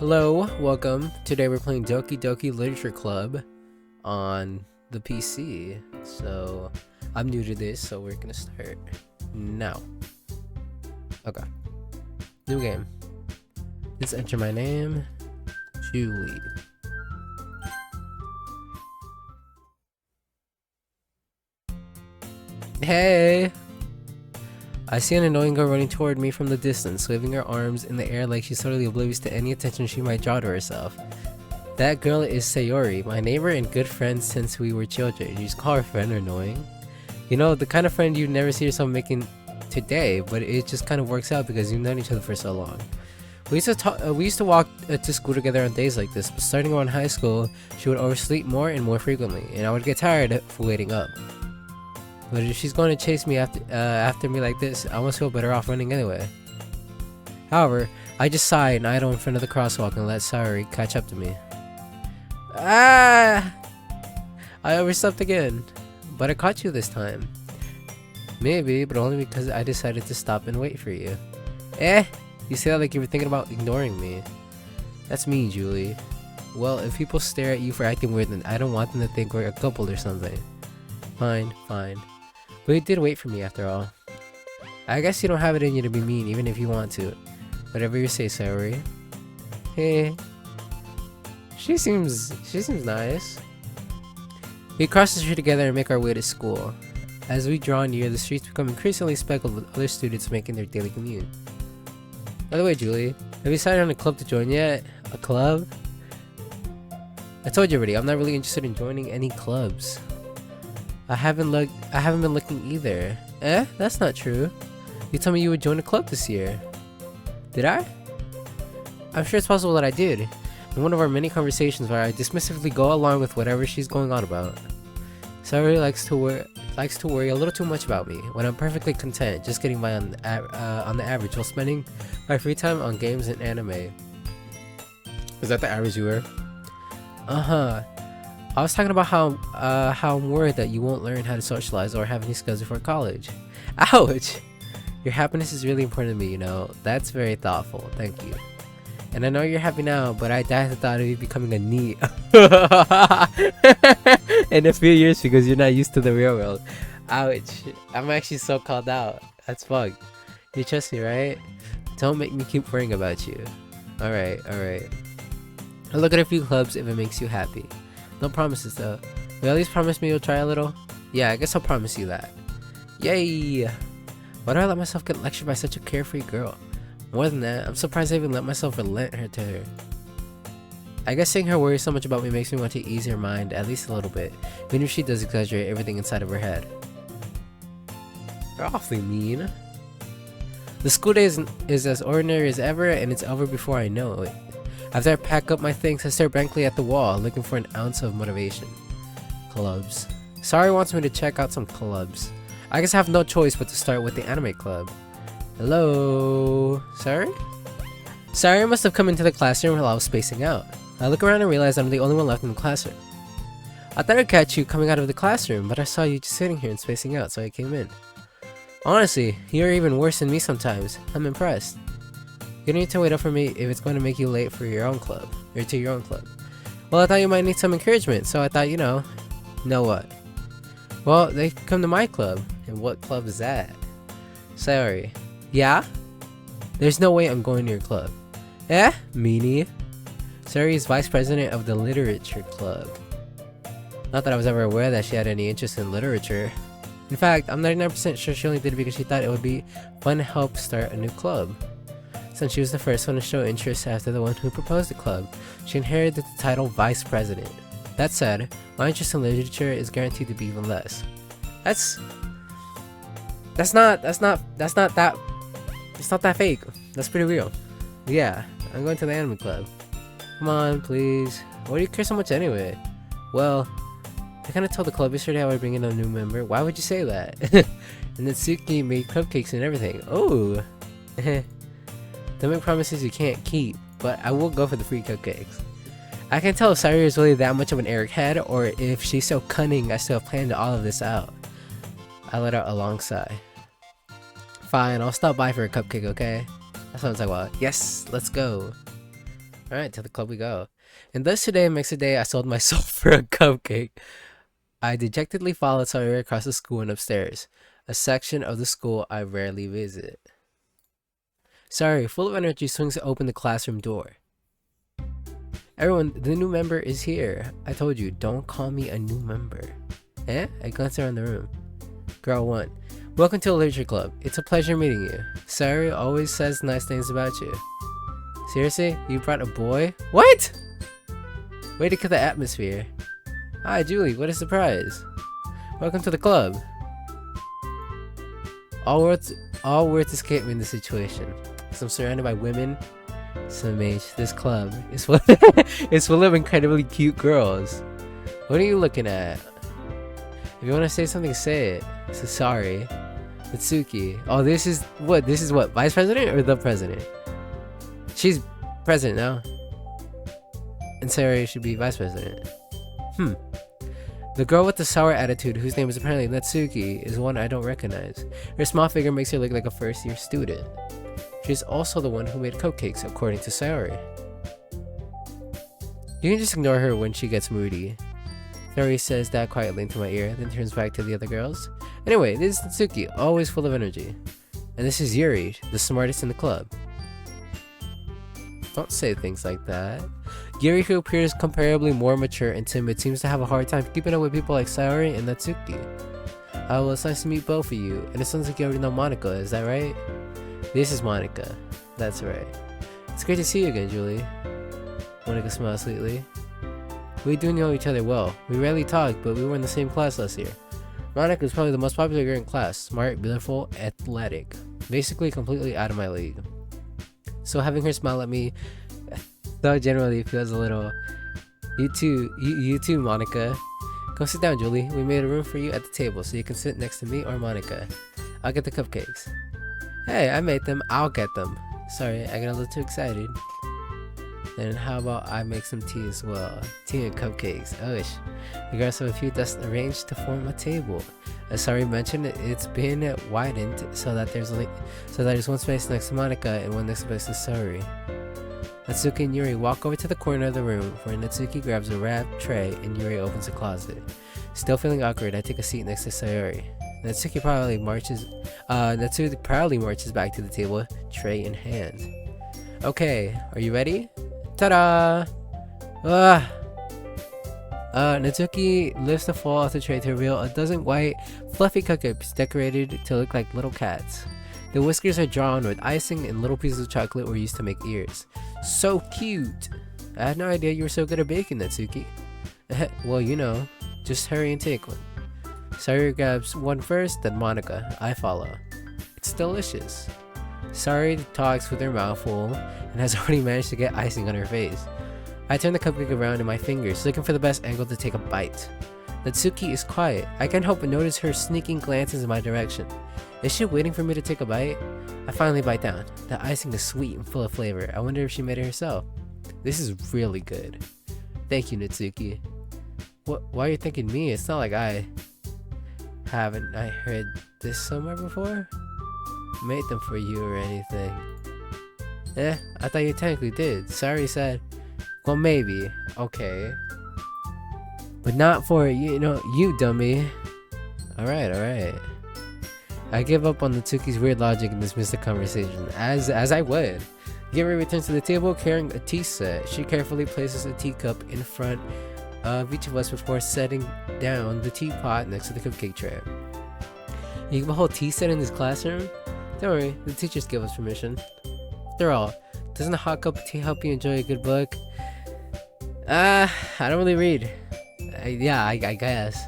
Hello, welcome. Today we're playing Doki Doki Literature Club on the PC. So, I'm new to this, so we're gonna start now. Okay. New game. Let's enter my name, Julie. Hey! I see an annoying girl running toward me from the distance, waving her arms in the air like she's totally oblivious to any attention she might draw to herself. That girl is Sayori, my neighbor and good friend since we were children. You just call her friend annoying? You know, the kind of friend you never see yourself making today, but it just kind of works out because you've known each other for so long. We used to walk to school together on days like this, but starting around high school, she would oversleep more and more frequently, and I would get tired of waiting up. But if she's going to chase me after me like this, I almost feel better off running anyway. However, I just sighed and idle in front of the crosswalk and let Sayori catch up to me. Ah! I overslept again, but I caught you this time. Maybe, but only because I decided to stop and wait for you. You say that like you were thinking about ignoring me. That's mean, Julie. Well, if people stare at you for acting weird, then I don't want them to think we're a couple or something. Fine. But you did wait for me after all. I guess you don't have it in you to be mean, even if you want to. Whatever you say, Sayori. Hey. She seems nice. We cross the street together and make our way to school. As we draw near, the streets become increasingly speckled with other students making their daily commute. By the way, Julie, have you decided on a club to join yet? A club? I told you already, I'm not really interested in joining any clubs. I haven't been looking either. That's not true. You told me you would join a club this year. Did I? I'm sure it's possible that I did. In one of our many conversations where I dismissively go along with whatever she's going on about. Sayori likes to worry a little too much about me, when I'm perfectly content just getting by on the average while spending my free time on games and anime. Is that the average you were? Uh-huh. I was talking about how I'm worried that you won't learn how to socialize or have any skills before college. Ouch! Your happiness is really important to me, you know. That's very thoughtful. Thank you. And I know you're happy now, but I died at the thought of you becoming a NEET in a few years because you're not used to the real world. Ouch. I'm actually so called out. That's fucked. You trust me, right? Don't make me keep worrying about you. Alright. I'll look at a few clubs if it makes you happy. No promises though. Will you at least promise me you'll try a little? Yeah, I guess I'll promise you that. Yay! Why do I let myself get lectured by such a carefree girl? More than that, I'm surprised I even let myself relent her to her. I guess seeing her worry so much about me makes me want to ease her mind at least a little bit, even if she does exaggerate everything inside of her head. You're awfully mean. The school day is as ordinary as ever, and it's over before I know it. After I pack up my things, I stare blankly at the wall, looking for an ounce of motivation. Clubs. Sayori wants me to check out some clubs. I guess I have no choice but to start with the anime club. Hello? Sayori? Sayori must have come into the classroom while I was spacing out. I look around and realize I'm the only one left in the classroom. I thought I'd catch you coming out of the classroom, but I saw you just sitting here and spacing out, so I came in. Honestly, you're even worse than me sometimes. I'm impressed. You don't need to wait up for me if it's going to make you late for your own club, or to your own club. Well, I thought you might need some encouragement, so I thought, know what? Well, they come to my club. And what club is that? Sayori. Yeah? There's no way I'm going to your club. Meanie. Sayori is vice president of the Literature Club. Not that I was ever aware that she had any interest in literature. In fact, I'm 99% sure she only did it because she thought it would be fun to help start a new club. Since she was the first one to show interest after the one who proposed the club, she inherited the title vice president. That said, my interest in literature is guaranteed to be even less. It's not that fake. That's pretty real. Yeah, I'm going to the anime club. Come on, please. Why do you care so much anyway? Well, I kinda told the club yesterday I would bring in a new member. Why would you say that? And then Suki made cupcakes and everything. Oh! Don't make promises you can't keep, but I will go for the free cupcakes. I can tell if Sayori is really that much of an Eric head, or if she's so cunning I still have planned all of this out. I let out a long sigh. Fine, I'll stop by for a cupcake, okay? That's what I'm talking about. Yes, let's go. Alright, to the club we go. And thus today makes a day I sold my soul for a cupcake. I dejectedly followed Sawyer across the school and upstairs, a section of the school I rarely visit. Sorry, full of energy, swings open the classroom door. Everyone, the new member is here. I told you, don't call me a new member. Eh? I glanced around the room. Girl 1. Welcome to the Literature Club. It's a pleasure meeting you. Sorry always says nice things about you. Seriously? You brought a boy? What? Way to kill the atmosphere. Hi, Julie. What a surprise. Welcome to the club. All words escape me in this situation. Because I'm surrounded by women. Some age. This club is full it's full of incredibly cute girls. What are you looking at? If you want to say something, say it. So sorry. Mitsuki. Oh, this is what? This is what? Vice president or the president? She's president now. And Sarah should be vice president. The girl with the sour attitude, whose name is apparently Natsuki, is one I don't recognize. Her small figure makes her look like a first-year student. She's also the one who made cupcakes, according to Sayori. You can just ignore her when she gets moody. Sayori says that quietly into my ear, then turns back to the other girls. Anyway, this is Natsuki, always full of energy. And this is Yuri, the smartest in the club. Don't say things like that. Yuri, who appears comparably more mature and timid, seems to have a hard time keeping up with people like Sayori and Natsuki. Well, it's nice to meet both of you, and it sounds like you already know Monica, is that right? This is Monica. That's right. It's great to see you again, Julie. Monica smiles sweetly. We do know each other well. We rarely talk, but we were in the same class last year. Monica is probably the most popular girl in class. Smart, beautiful, athletic. Basically completely out of my league. So having her smile at me, though generally feels a little... You too, Monica. Come sit down, Julie. We made a room for you at the table so you can sit next to me or Monica. I'll get the cupcakes. Hey, I made them. I'll get them. Sorry, I got a little too excited. Then how about I make some tea as well? Tea and cupcakes. The girls have a few desks arranged to form a table. As Sari mentioned, it's been widened so that there's one space next to Monica and one next space to Sari. Natsuki and Yuri walk over to the corner of the room where Natsuki grabs a wrapped tray and Yuri opens a closet. Still feeling awkward, I take a seat next to Sayori. Natsuki proudly marches back to the table, tray in hand. Okay, are you ready? Ta-da! Natsuki lifts the foil off the tray to reveal a dozen white, fluffy cupcakes decorated to look like little cats. The whiskers are drawn with icing and little pieces of chocolate were used to make ears. So cute! I had no idea you were so good at baking, Natsuki. Well, you know, just hurry and take one. Sari grabs one first, then Monica. I follow. It's delicious. Sari talks with her mouth full and has already managed to get icing on her face. I turn the cupcake around in my fingers, looking for the best angle to take a bite. Natsuki is quiet. I can't help but notice her sneaking glances in my direction. Is she waiting for me to take a bite? I finally bite down. The icing is sweet and full of flavor. I wonder if she made it herself. This is really good. Thank you, Natsuki. Why are you thanking me? It's not like haven't I heard this somewhere before? Made them for you or anything. I thought you technically did. Sorry said, well maybe. Okay. But not for, you dummy. Alright. I give up on Natsuki's weird logic and dismiss the conversation, as I would. Yuri returns to the table carrying a tea set. She carefully places a teacup in front of each of us before setting down the teapot next to the cupcake tray. You have a whole tea set in this classroom? Don't worry, the teachers give us permission. After all, doesn't a hot cup of tea help you enjoy a good book? I don't really read. I guess.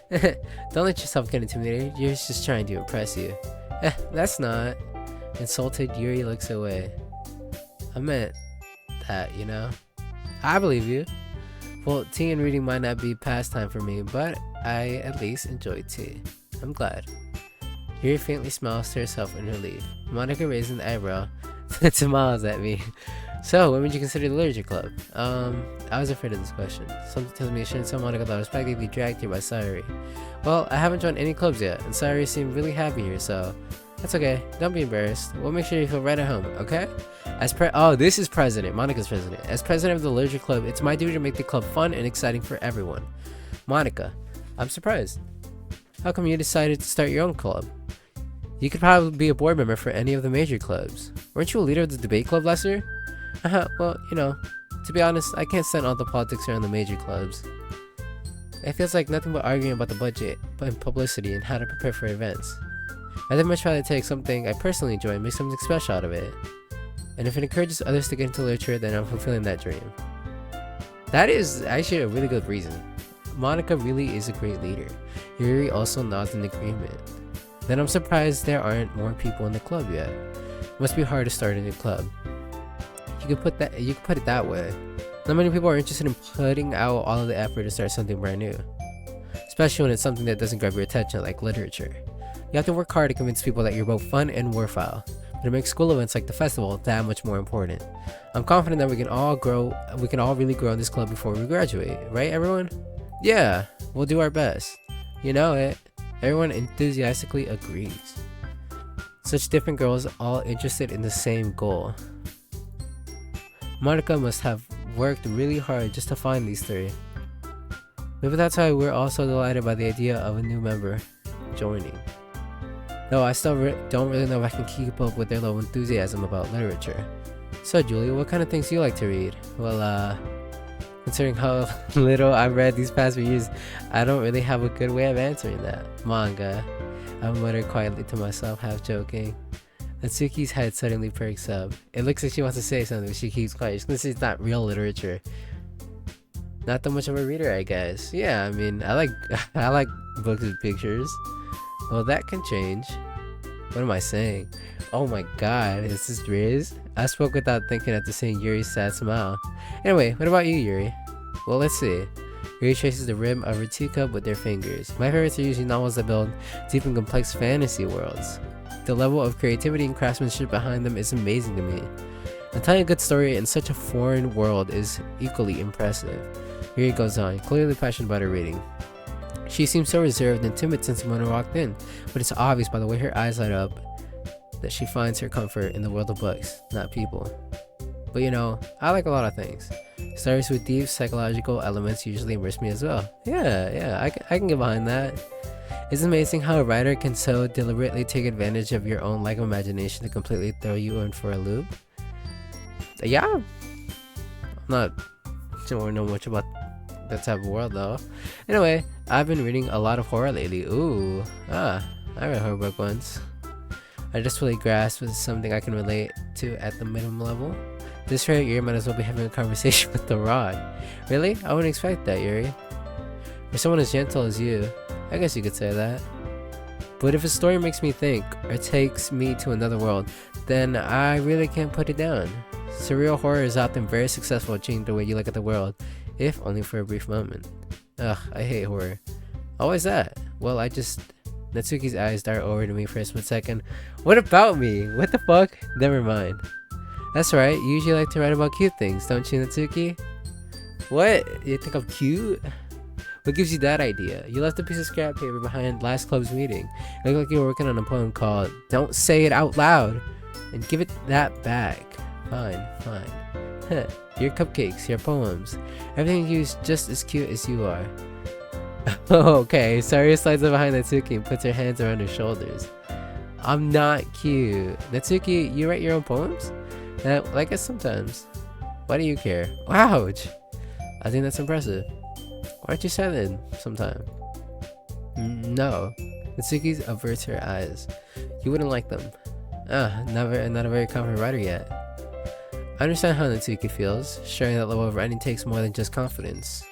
Don't let yourself get intimidated. You're just trying to impress you. That's not. Insulted, Yuri looks away. I meant that, I believe you. Well, tea and reading might not be pastime for me, but I at least enjoy tea. I'm glad. Yuri faintly smiles to herself in relief. Monica raises an eyebrow, smiles at me. So, when would you consider the Literature Club? I was afraid of this question. Something tells me I shouldn't tell Monica that I was practically dragged here by Sayori. Well, I haven't joined any clubs yet, and Sayori seemed really happy here, so That's okay. Don't be embarrassed. We'll make sure you feel right at home, okay? Oh, this is president. Monica's president. As president of the literature club, it's my duty to make the club fun and exciting for everyone. Monica, I'm surprised. How come you decided to start your own club? You could probably be a board member for any of the major clubs. Weren't you a leader of the debate club last year? Well, to be honest, I can't stand all the politics around the major clubs. It feels like nothing but arguing about the budget, and publicity, and how to prepare for events. I'd much rather take something I personally enjoy and make something special out of it. And if it encourages others to get into literature, then I'm fulfilling that dream. That is actually a really good reason. Monica really is a great leader. Yuri also nods in agreement. Then I'm surprised there aren't more people in the club yet. It must be hard to start a new club. You could put it that way. Not many people are interested in putting out all of the effort to start something brand new. Especially when it's something that doesn't grab your attention like literature. You have to work hard to convince people that you're both fun and worthwhile. But it makes school events like the festival that much more important. I'm confident that we can all really grow in this club before we graduate, right everyone? Yeah, we'll do our best. You know it. Everyone enthusiastically agrees. Such different girls all interested in the same goal. Monica must have worked really hard just to find these three. Maybe that's why we're also delighted by the idea of a new member joining. Though I still don't really know if I can keep up with their low enthusiasm about literature. So Julie, what kind of things do you like to read? Well, considering how little I've read these past few years, I don't really have a good way of answering that. Manga. I muttered quietly to myself, half joking. Natsuki's head suddenly perks up. It looks like she wants to say something, but she keeps quiet. This is not real literature. Not that much of a reader, I guess. Yeah, I mean, I like books with pictures. Well, that can change. What am I saying? Oh my god, is this Riz? I spoke without thinking after seeing Yuri's sad smile. Anyway, what about you, Yuri? Well, let's see. Yuri traces the rim of her teacup with their fingers. My favorites are usually novels that build deep and complex fantasy worlds. The level of creativity and craftsmanship behind them is amazing to me. And telling a good story in such a foreign world is equally impressive. Yuri goes on, clearly passionate about her reading. She seems so reserved and timid since the moment I walked in, but it's obvious by the way her eyes light up that she finds her comfort in the world of books, not people. But I like a lot of things. Stories with deep psychological elements usually immerse me as well. Yeah, I can get behind that. It's amazing how a writer can so deliberately take advantage of your own lack of imagination to completely throw you in for a loop. Yeah, don't know much about that type of world though. Anyway, I've been reading a lot of horror lately. I read a horror book once. I just really grasped with something I can relate to at the minimum level. This right here might as well be having a conversation with the rod. Really? I wouldn't expect that, Yuri. For someone as gentle as you, I guess you could say that. But if a story makes me think, or takes me to another world, then I really can't put it down. Surreal horror is often very successful at changing the way you look at the world, if only for a brief moment. Ugh, I hate horror. Oh, why is that? Well, Natsuki's eyes dart over to me for a split second. What about me? What the fuck? Never mind. That's right, you usually like to write about cute things, don't you, Natsuki? What? You think I'm cute? What gives you that idea? You left a piece of scrap paper behind last club's meeting. It looked like you were working on a poem called Don't Say It Out Loud, and give it that back. Fine. Your cupcakes, your poems. Everything you is just as cute as you are. Okay, Saria slides up behind Natsuki and puts her hands around her shoulders. I'm not cute. Natsuki, you write your own poems? I guess sometimes. Why do you care? Ouch! I think that's impressive. Why aren't you silent sometime? No. Natsuki averts her eyes. You wouldn't like them. Not a very confident writer yet. I understand how Natsuki feels. Sharing that level of writing takes more than just confidence.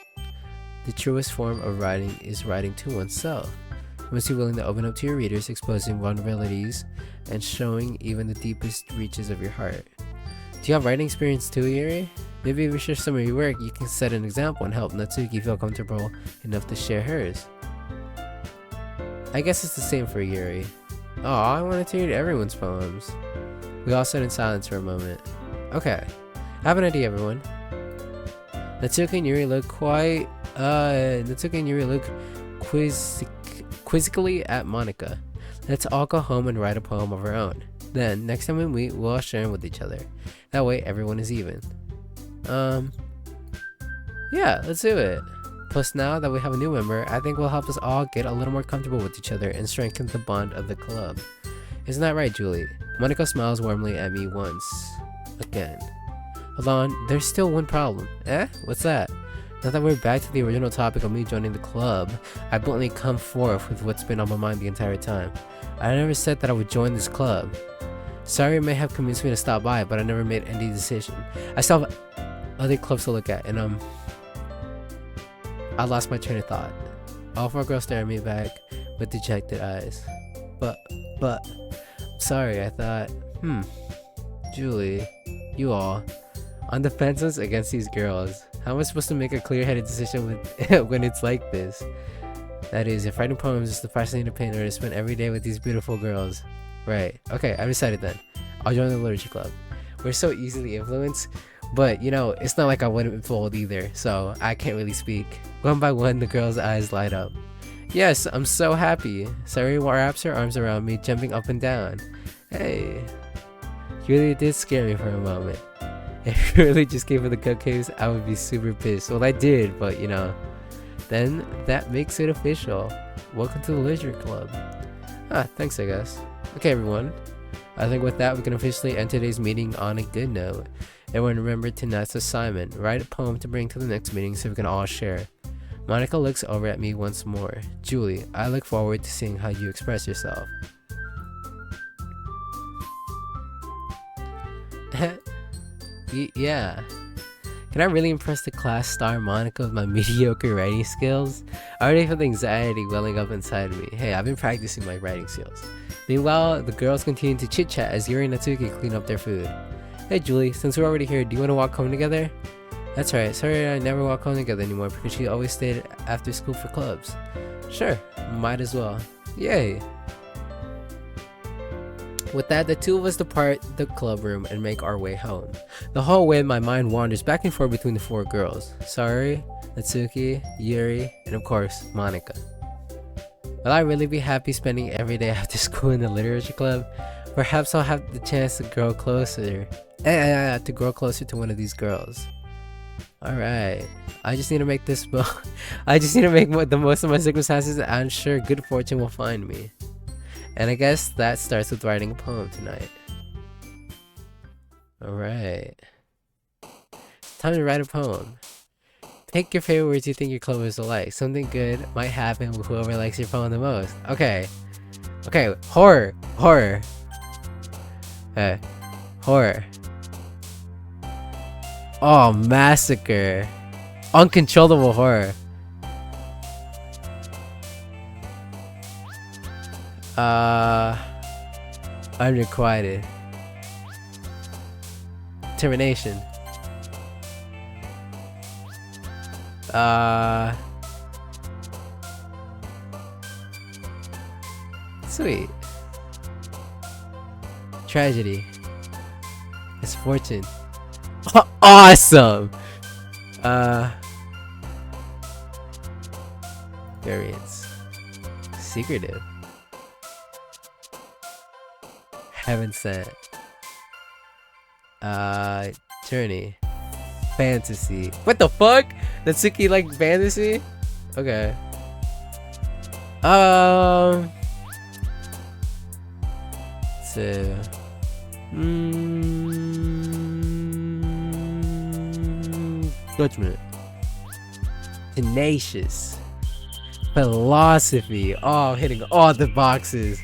The truest form of writing is writing to oneself. You must be willing to open up to your readers, exposing vulnerabilities, and showing even the deepest reaches of your heart. Do you have writing experience too, Yuri? Maybe if you share some of your work, you can set an example and help Natsuki feel comfortable enough to share hers. I guess it's the same for Yuri. Oh, I wanted to read everyone's poems. We all sat in silence for a moment. Okay, I have an idea, everyone. Natsuki and Yuri look quizzically at Monica. Let's all go home and write a poem of our own. Then, next time we meet, we'll all share them with each other. That way, everyone is even. Yeah, let's do it. Plus, now that we have a new member, I think will help us all get a little more comfortable with each other and strengthen the bond of the club. Isn't that right, Julie? Monica smiles warmly at me once again. Hold on, there's still one problem. What's that? Now that we're back to the original topic of me joining the club, I bluntly come forth with what's been on my mind the entire time. I never said that I would join this club. Sorry, it may have convinced me to stop by, but I never made any decision. I still have other clubs to look at, and I lost my train of thought. All four girls stare at me back with dejected eyes. But, sorry, I thought, Julie, you all, on the fences against these girls. How am I supposed to make a clear-headed decision when it's like this? That is, if writing poems is the fascinating pain or to spend every day with these beautiful girls. Right, okay, I decided then. I'll join the literature club. We're so easily influenced, but you know, it's not like I wouldn't be fooled either, so I can't really speak. One by one, the girls' eyes light up. Yes, I'm so happy. Sari wraps her arms around me, jumping up and down. Hey. Really did scare me for a moment. If you really just gave her the cupcakes, I would be super pissed. Well, I did, but you know. Then that makes it official. Welcome to the literature club. Thanks, I guess. Okay, everyone. I think with that, we can officially end today's meeting on a good note. Everyone remember tonight's assignment. Write a poem to bring to the next meeting so we can all share. Monica looks over at me once more. Julie, I look forward to seeing how you express yourself. Yeah. Can I really impress the class star Monica with my mediocre writing skills? I already feel the anxiety welling up inside me. Hey, I've been practicing my writing skills. Meanwhile, the girls continue to chit-chat as Yuri and Natsuki clean up their food. Hey Julie, since we're already here, do you want to walk home together? That's right, sorry I never walk home together anymore because she always stayed after school for clubs. Sure, might as well. Yay! With that, the two of us depart the club room and make our way home. The whole way, my mind wanders back and forth between the four girls. Sari, Natsuki, Yuri, and of course, Monica. Will I really be happy spending every day after school in the literature club? Perhaps I'll have the chance to grow closer. To grow closer to one of these girls. Alright. I just need to make this I just need to make the most of my circumstances, and I'm sure good fortune will find me. And I guess that starts with writing a poem tonight. Alright. Time to write a poem. Pick your favorite words you think your clubbers will like. Something good might happen with whoever likes your poem the most. Okay. Okay, horror. Horror. Horror. Oh, massacre. Uncontrollable horror. Unrequited. Termination. Sweet. Tragedy. Misfortune. Awesome! Variance. Secretive. Heaven sent. Journey. Fantasy. What the fuck? Natsuki like fantasy? Okay. So judgment. Tenacious. Philosophy. Oh, hitting all the boxes.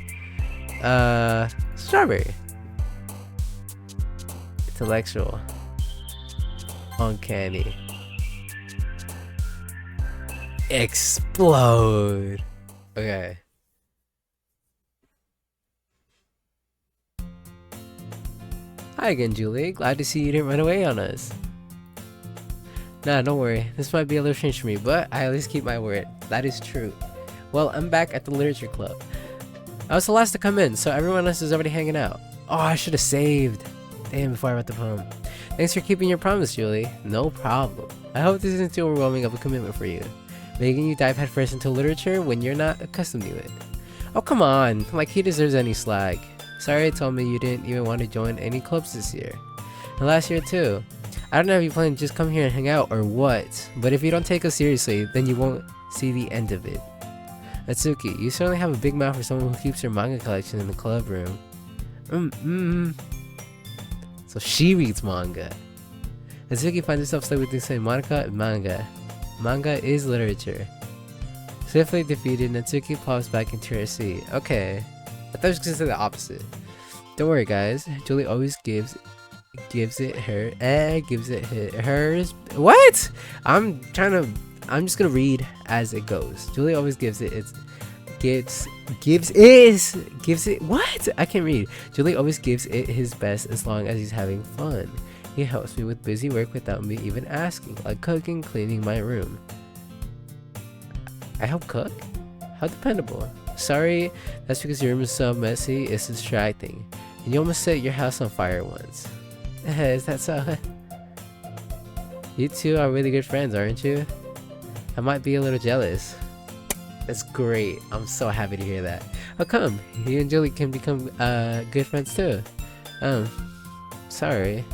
Strawberry. Intellectual. Uncanny. Explode. Okay. Hi again, Julie. Glad to see you didn't run away on us. Nah, don't worry. This might be a little strange for me, but I at least keep my word. That is true. Well, I'm back at the literature club. I was the last to come in, so everyone else is already hanging out. Oh, I should have saved. Damn, before I wrote the poem. Thanks for keeping your promise, Julie. No problem. I hope this isn't too overwhelming of a commitment for you, making you dive headfirst into literature when you're not accustomed to it. Oh, come on. Like, he deserves any slag. Sorry told me you didn't even want to join any clubs this year. And last year, too. I don't know if you plan to just come here and hang out or what, but if you don't take us seriously, then you won't see the end of it. Natsuki, you certainly have a big mouth for someone who keeps her manga collection in the club room. So she reads manga. Natsuki finds herself stuck between saying Monica and manga. Manga is literature. Swiftly defeated, Natsuki pops back into her seat. Okay. I thought I was gonna say the opposite. Don't worry, guys. Julie always gives it hers. What? I'm just gonna read as it goes. Julie always gives it what? I can't read. Julie always gives it his best as long as he's having fun. He helps me with busy work without me even asking, like cooking, cleaning my room. I help cook? How dependable. Sorry, that's because your room is so messy, it's distracting. And you almost set your house on fire once. Is that so? You two are really good friends, aren't you? I might be a little jealous. That's great. I'm so happy to hear that. How come? You and Julie can become good friends too. Sorry.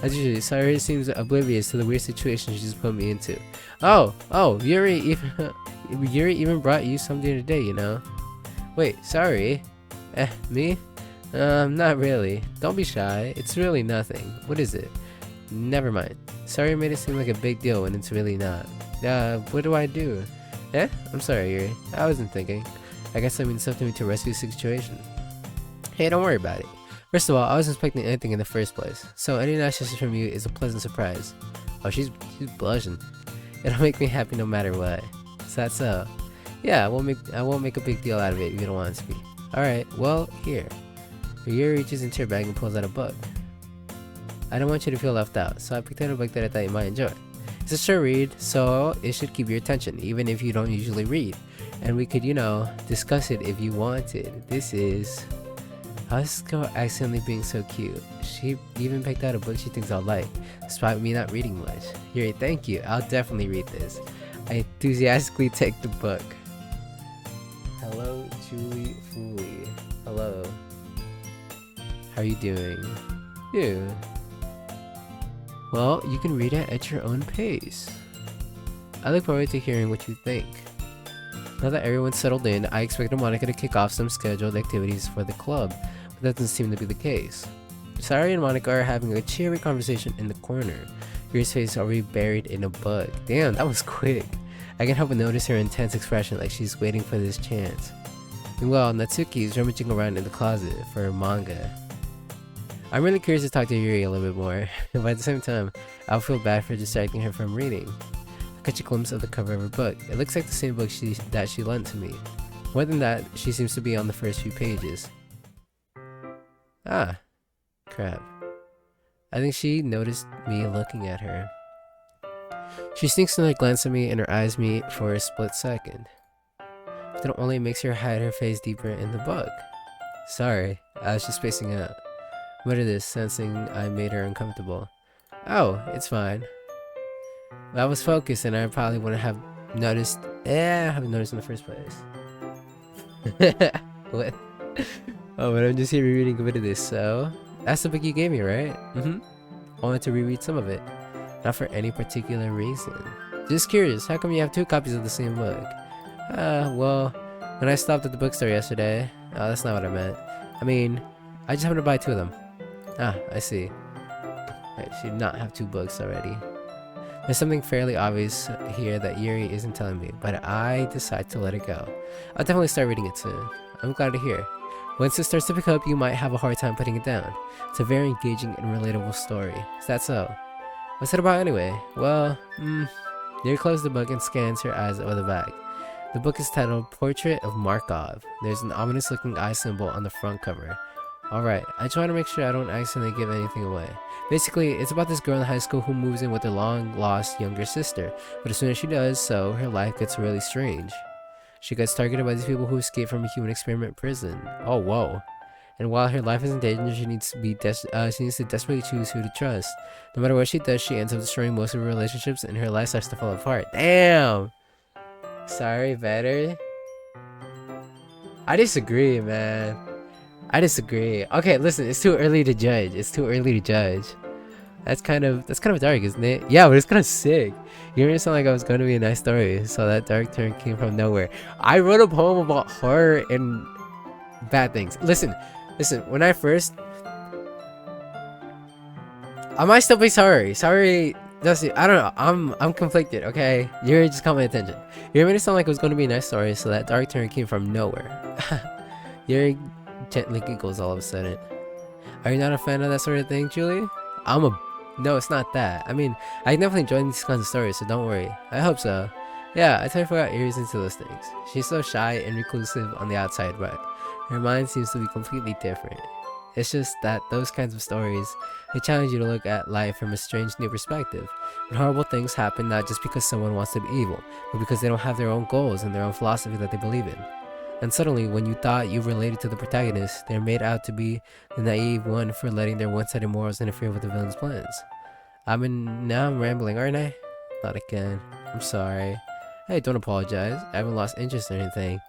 As usual, Sorry seems oblivious to the weird situation she just put me into. Oh, Yuri even brought you something today, you know? Wait, Sorry? Me? Not really. Don't be shy. It's really nothing. What is it? Never mind. Sorry made it seem like a big deal when it's really not. What do I do? I'm sorry, Yuri. I wasn't thinking. I guess I mean something to rescue the situation. Hey, don't worry about it. First of all, I wasn't expecting anything in the first place, so any nice gesture from you is a pleasant surprise. Oh, she's blushing. It'll make me happy no matter what. Is that so? Yeah, I won't make a big deal out of it if you don't want it to be. Alright, well, here. Yuri reaches into her bag and pulls out a book. I don't want you to feel left out, so I picked out a book that I thought you might enjoy. It's a short read, so it should keep your attention, even if you don't usually read. And we could, discuss it if you wanted. This is... How's this girl accidentally being so cute? She even picked out a book she thinks I'll like, despite me not reading much. Yuri, thank you. I'll definitely read this. I enthusiastically take the book. Hello, Julie Fooey. Hello. How are you doing? Good. Well, you can read it at your own pace. I look forward to hearing what you think. Now that everyone's settled in, I expected Monica to kick off some scheduled activities for the club, but that doesn't seem to be the case. Sari and Monica are having a cheery conversation in the corner. Yuri's face already buried in a book. Damn, that was quick. I can't help but notice her intense expression like she's waiting for this chance. Meanwhile, Natsuki is rummaging around in the closet for her manga. I'm really curious to talk to Yuri a little bit more, but at the same time, I'll feel bad for distracting her from reading. I catch a glimpse of the cover of her book. It looks like the same book that she lent to me. More than that, she seems to be on the first few pages. Ah, crap. I think she noticed me looking at her. She sneaks another glance at me and her eyes meet for a split second. That only makes her hide her face deeper in the book. Sorry, I was just spacing out. Muttered this, sensing I made her uncomfortable. Oh, it's fine. I was focused and I probably wouldn't have noticed. I haven't noticed in the first place. What? Oh, but I'm just here rereading a bit of this, so... That's the book you gave me, right? I wanted to reread some of it. Not for any particular reason. Just curious, how come you have two copies of the same book? Well, when I stopped at the bookstore yesterday... Oh, that's not what I meant. I mean, I just happened to buy two of them. Ah, I see. I should not have two books already. There's something fairly obvious here that Yuri isn't telling me, but I decide to let it go. I'll definitely start reading it soon. I'm glad to hear. Once it starts to pick up, you might have a hard time putting it down. It's a very engaging and relatable story. Is that so? What's it about anyway? Well, Yuri closes the book and scans her eyes over the back. The book is titled Portrait of Markov. There's an ominous looking eye symbol on the front cover. Alright, I try to make sure I don't accidentally give anything away. Basically, it's about this girl in high school who moves in with her long-lost younger sister, but as soon as she does so, her life gets really strange. She gets targeted by these people who escape from a human experiment prison. Oh, whoa. And while her life is in danger, she needs to desperately choose who to trust. No matter what she does, she ends up destroying most of her relationships and her life starts to fall apart. Damn! Sorry, better? I disagree, man. I disagree. Okay, listen, it's too early to judge. It's too early to judge. That's kind of dark, isn't it? Yeah, but it's kind of sick. You made it sound like I was going to be a nice story, so that dark turn came from nowhere. I wrote a poem about horror and bad things. Listen. When I first, I might still be sorry. Sorry, Dusty. I don't know. I'm conflicted. Okay, you just caught my attention. You made it sound like it was going to be a nice story, so that dark turn came from nowhere. Yuri gently giggles all of a sudden. Are you not a fan of that sort of thing, Julie? I'm a No, it's not that. I mean, I definitely enjoy these kinds of stories, so don't worry. I hope so. Yeah, I totally forgot Yuri's into those things. She's so shy and reclusive on the outside, but her mind seems to be completely different. It's just that those kinds of stories, they challenge you to look at life from a strange new perspective. When horrible things happen not just because someone wants to be evil, but because they don't have their own goals and their own philosophy that they believe in. And suddenly, when you thought you related to the protagonist, they're made out to be the naive one for letting their one-sided morals interfere with the villain's plans. Now I'm rambling, aren't I? Not again. I'm sorry. Hey, don't apologize. I haven't lost interest or anything.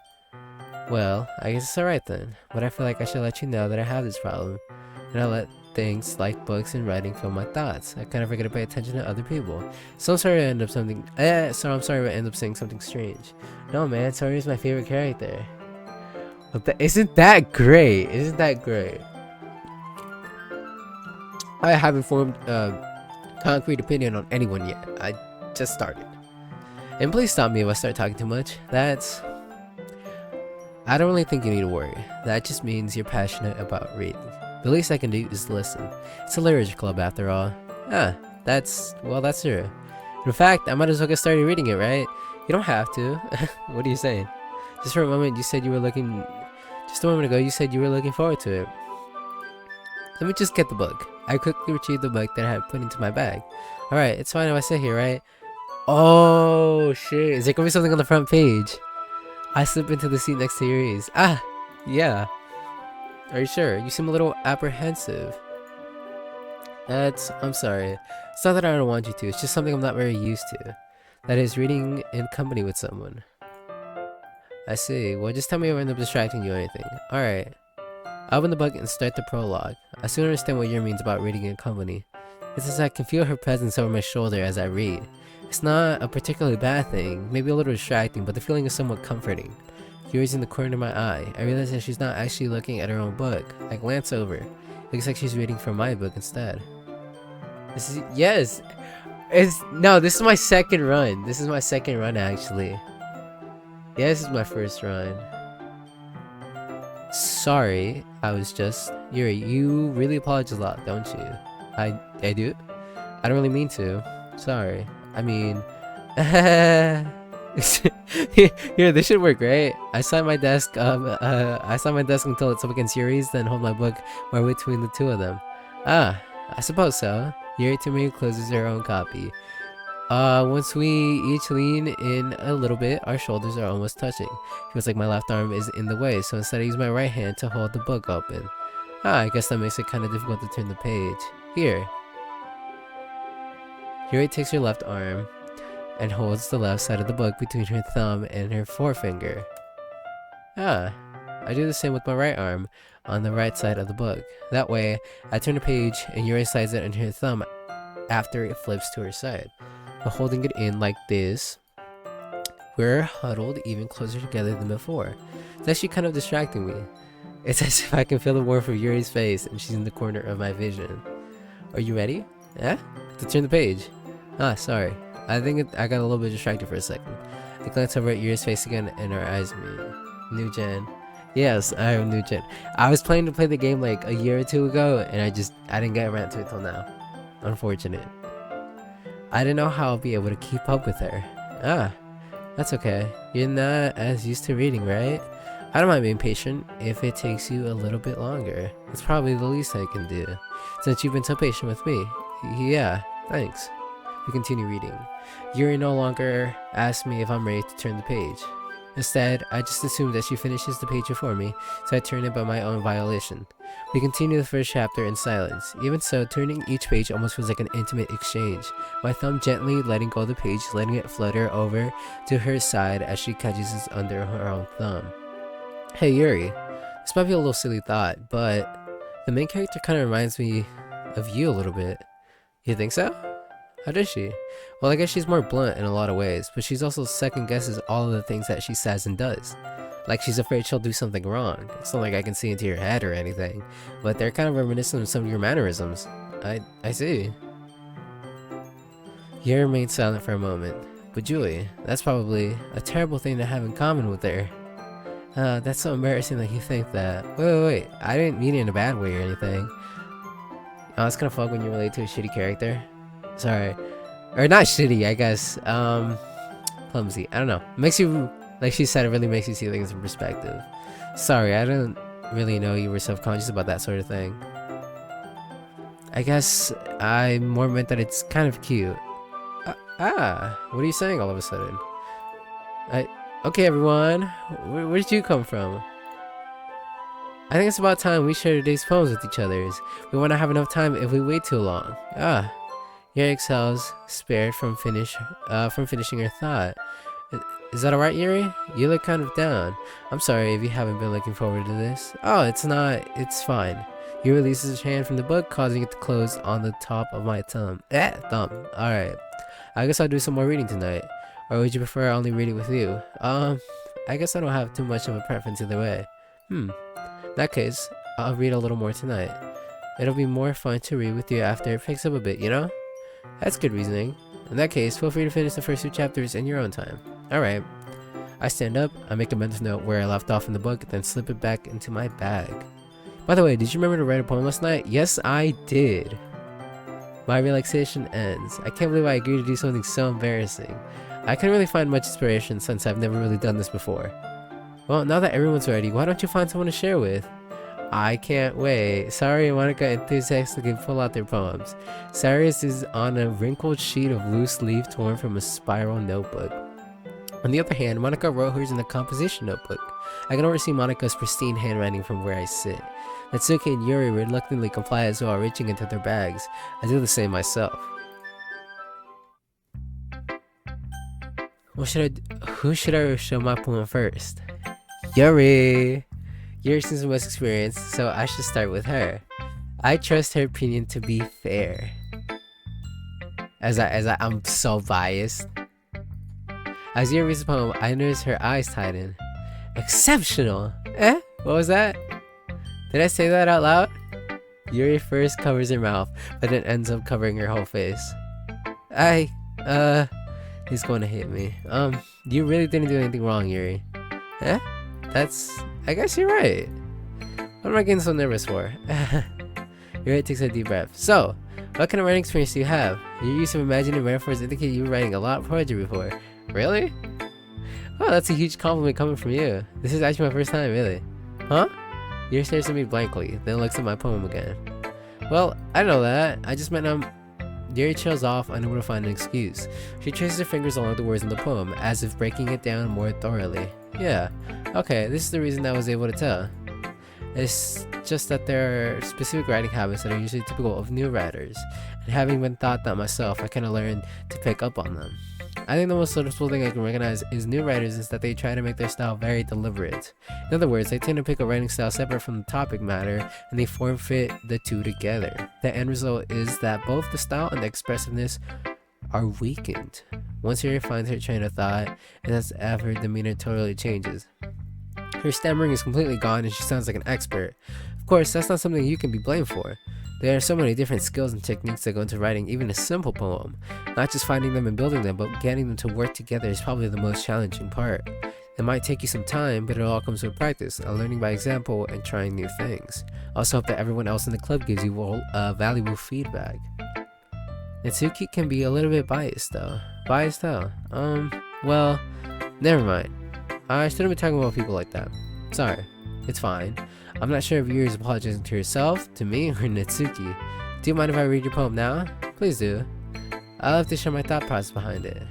Well, I guess it's alright then. But I feel like I should let you know that I have this problem. And I let things like books and writing fill my thoughts. I kind of forget to pay attention to other people. So I'm sorry I end up I'm sorry I end up saying something strange. No man, Tori is my favorite character. Isn't that great? Isn't that great? I haven't formed a concrete opinion on anyone yet. I just started. And please stop me if I start talking too much. I don't really think you need to worry. That just means you're passionate about reading. The least I can do is listen. It's a literature club after all. That's true. In fact, I might as well get started reading it, right? You don't have to. What are you saying? Just a moment ago, you said you were looking forward to it. Let me just get the book. I quickly retrieved the book that I had put into my bag. Alright, it's fine if I sit here, right? Oh, shit. Is there gonna be something on the front page? I slip into the seat next to Yuri's. Yeah. Are you sure? You seem a little apprehensive. I'm sorry. It's not that I don't want you to, it's just something I'm not very used to. That is, reading in company with someone. I see. Well, just tell me if I end up distracting you or anything. Alright. I open the book and start the prologue. I soon understand what Yuri means about reading in company. It's as I can feel her presence over my shoulder as I read. It's not a particularly bad thing, maybe a little distracting, but the feeling is somewhat comforting. Yuri's in the corner of my eye. I realize that she's not actually looking at her own book. I glance over. It looks like she's reading from my book instead. This is my second run. This is my second run, actually. Yeah, this is my first run. Sorry, Yuri, you really apologize a lot, don't you? I do? I don't really mean to. Sorry. I mean... Here, this should work, right? I sign my desk until it's up against Yuri's, then hold my book right between the two of them. I suppose so. Yuri to me closes her own copy. Once we each lean in a little bit, our shoulders are almost touching. Feels like my left arm is in the way, so instead I use my right hand to hold the book open. I guess that makes it kind of difficult to turn the page. Here. Yuri takes her left arm and holds the left side of the book between her thumb and her forefinger. I do the same with my right arm on the right side of the book. That way, I turn the page and Yuri slides it into her thumb after it flips to her side. But holding it in like this, we're huddled even closer together than before. It's actually kind of distracting me. It's as if I can feel the warmth of Yuri's face and she's in the corner of my vision. Are you ready? Yeah? To turn the page. Sorry. I think I got a little bit distracted for a second. I glance over at Yuri's face again and our eyes meet. New gen. Yes, I am new gen. I was planning to play the game like a year or two ago and I didn't get around to it till now. Unfortunate. I didn't know how I'll be able to keep up with her. That's okay. You're not as used to reading, right? I don't mind being patient if it takes you a little bit longer. It's probably the least I can do, since you've been so patient with me. Yeah, thanks. We continue reading. Yuri no longer asks me if I'm ready to turn the page. Instead, I just assume that she finishes the page before me, so I turn it by my own violation. We continue the first chapter in silence. Even so, turning each page almost feels like an intimate exchange. My thumb gently letting go of the page, letting it flutter over to her side as she catches it under her own thumb. Hey Yuri, this might be a little silly thought, but the main character kind of reminds me of you a little bit. You think so? How does she? Well, I guess she's more blunt in a lot of ways, but she's also second guesses all of the things that she says and does. Like she's afraid she'll do something wrong. It's not like I can see into your head or anything, but they're kind of reminiscent of some of your mannerisms. I see. You remained silent for a moment. But Julie, that's probably a terrible thing to have in common with her. That's so embarrassing that you think that. Wait. I didn't mean it in a bad way or anything. Oh, it's kind of fun when you relate to a shitty character. Sorry. Or not shitty, I guess. Clumsy. I don't know. Makes you, like she said, it really makes you see things in perspective. Sorry, I didn't really know you were self-conscious about that sort of thing. I guess I more meant that it's kind of cute. What are you saying all of a sudden? Okay, everyone. Where did you come from? I think it's about time we share today's poems with each other. We won't have enough time if we wait too long. Yuri exhales, spared from finishing her thought. Is that alright, Yuri? You look kind of down. I'm sorry if you haven't been looking forward to this. Oh, it's not. It's fine. Yuri releases his hand from the book, causing it to close on the top of my thumb. Thumb. Alright. I guess I'll do some more reading tonight. Or would you prefer I only read it with you? I guess I don't have too much of a preference either way. In that case, I'll read a little more tonight. It'll be more fun to read with you after it picks up a bit, you know? That's good reasoning. In that case, feel free to finish the first 2 chapters in your own time. Alright. I stand up, I make a mental note where I left off in the book, then slip it back into my bag. By the way, did you remember to write a poem last night? Yes, I did. My relaxation ends. I can't believe I agreed to do something so embarrassing. I couldn't really find much inspiration since I've never really done this before. Well, now that everyone's ready, why don't you find someone to share with? I can't wait. Sari and Monica enthusiastically pull out their poems. Sari's is on a wrinkled sheet of loose leaf torn from a spiral notebook. On the other hand, Monica wrote hers in a composition notebook. I can already see Monica's pristine handwriting from where I sit. Natsuki and Yuri reluctantly comply as well, reaching into their bags. I do the same myself. Who should I show my poem first? Yuri! Yuri seems the most experienced, so I should start with her. I trust her opinion to be fair. I'm so biased. As Yuri reads the poem, I notice her eyes tighten. Exceptional! What was that? Did I say that out loud? Yuri first covers her mouth, but then ends up covering her whole face. He's going to hit me. You really didn't do anything wrong, Yuri. I guess you're right. What am I getting so nervous for? Yuri takes a deep breath. So, what kind of writing experience do you have? Your use of imaginary metaphors indicate you were writing a lot of poetry before. Really? Oh, that's a huge compliment coming from you. This is actually my first time, really. Huh? Yuri stares at me blankly, then looks at my poem again. Well, I know that. I just meant Yuri trails off, unable to find an excuse. She traces her fingers along the words in the poem, as if breaking it down more thoroughly. Yeah, okay, this is the reason I was able to tell. It's just that there are specific writing habits that are usually typical of new writers, and having been taught that myself, I kind of learned to pick up on them. I think the most noticeable thing I can recognize is new writers is that they try to make their style very deliberate. In other words, they tend to pick a writing style separate from the topic matter, and they form fit the two together. The end result is that both the style and the expressiveness are weakened. Once Yuri finds her train of thought, and that's after her demeanor totally changes. Her stammering is completely gone and she sounds like an expert. Of course, that's not something you can be blamed for. There are so many different skills and techniques that go into writing even a simple poem. Not just finding them and building them, but getting them to work together is probably the most challenging part. It might take you some time, but it all comes with practice, learning by example, and trying new things. Also hope that everyone else in the club gives you valuable feedback. Natsuki can be a little bit biased though. Biased how? Well, never mind. I shouldn't be talking about people like that. Sorry. It's fine. I'm not sure if Yuri is apologizing to herself, to me, or Natsuki. Do you mind if I read your poem now? Please do. I love to share my thought process behind it.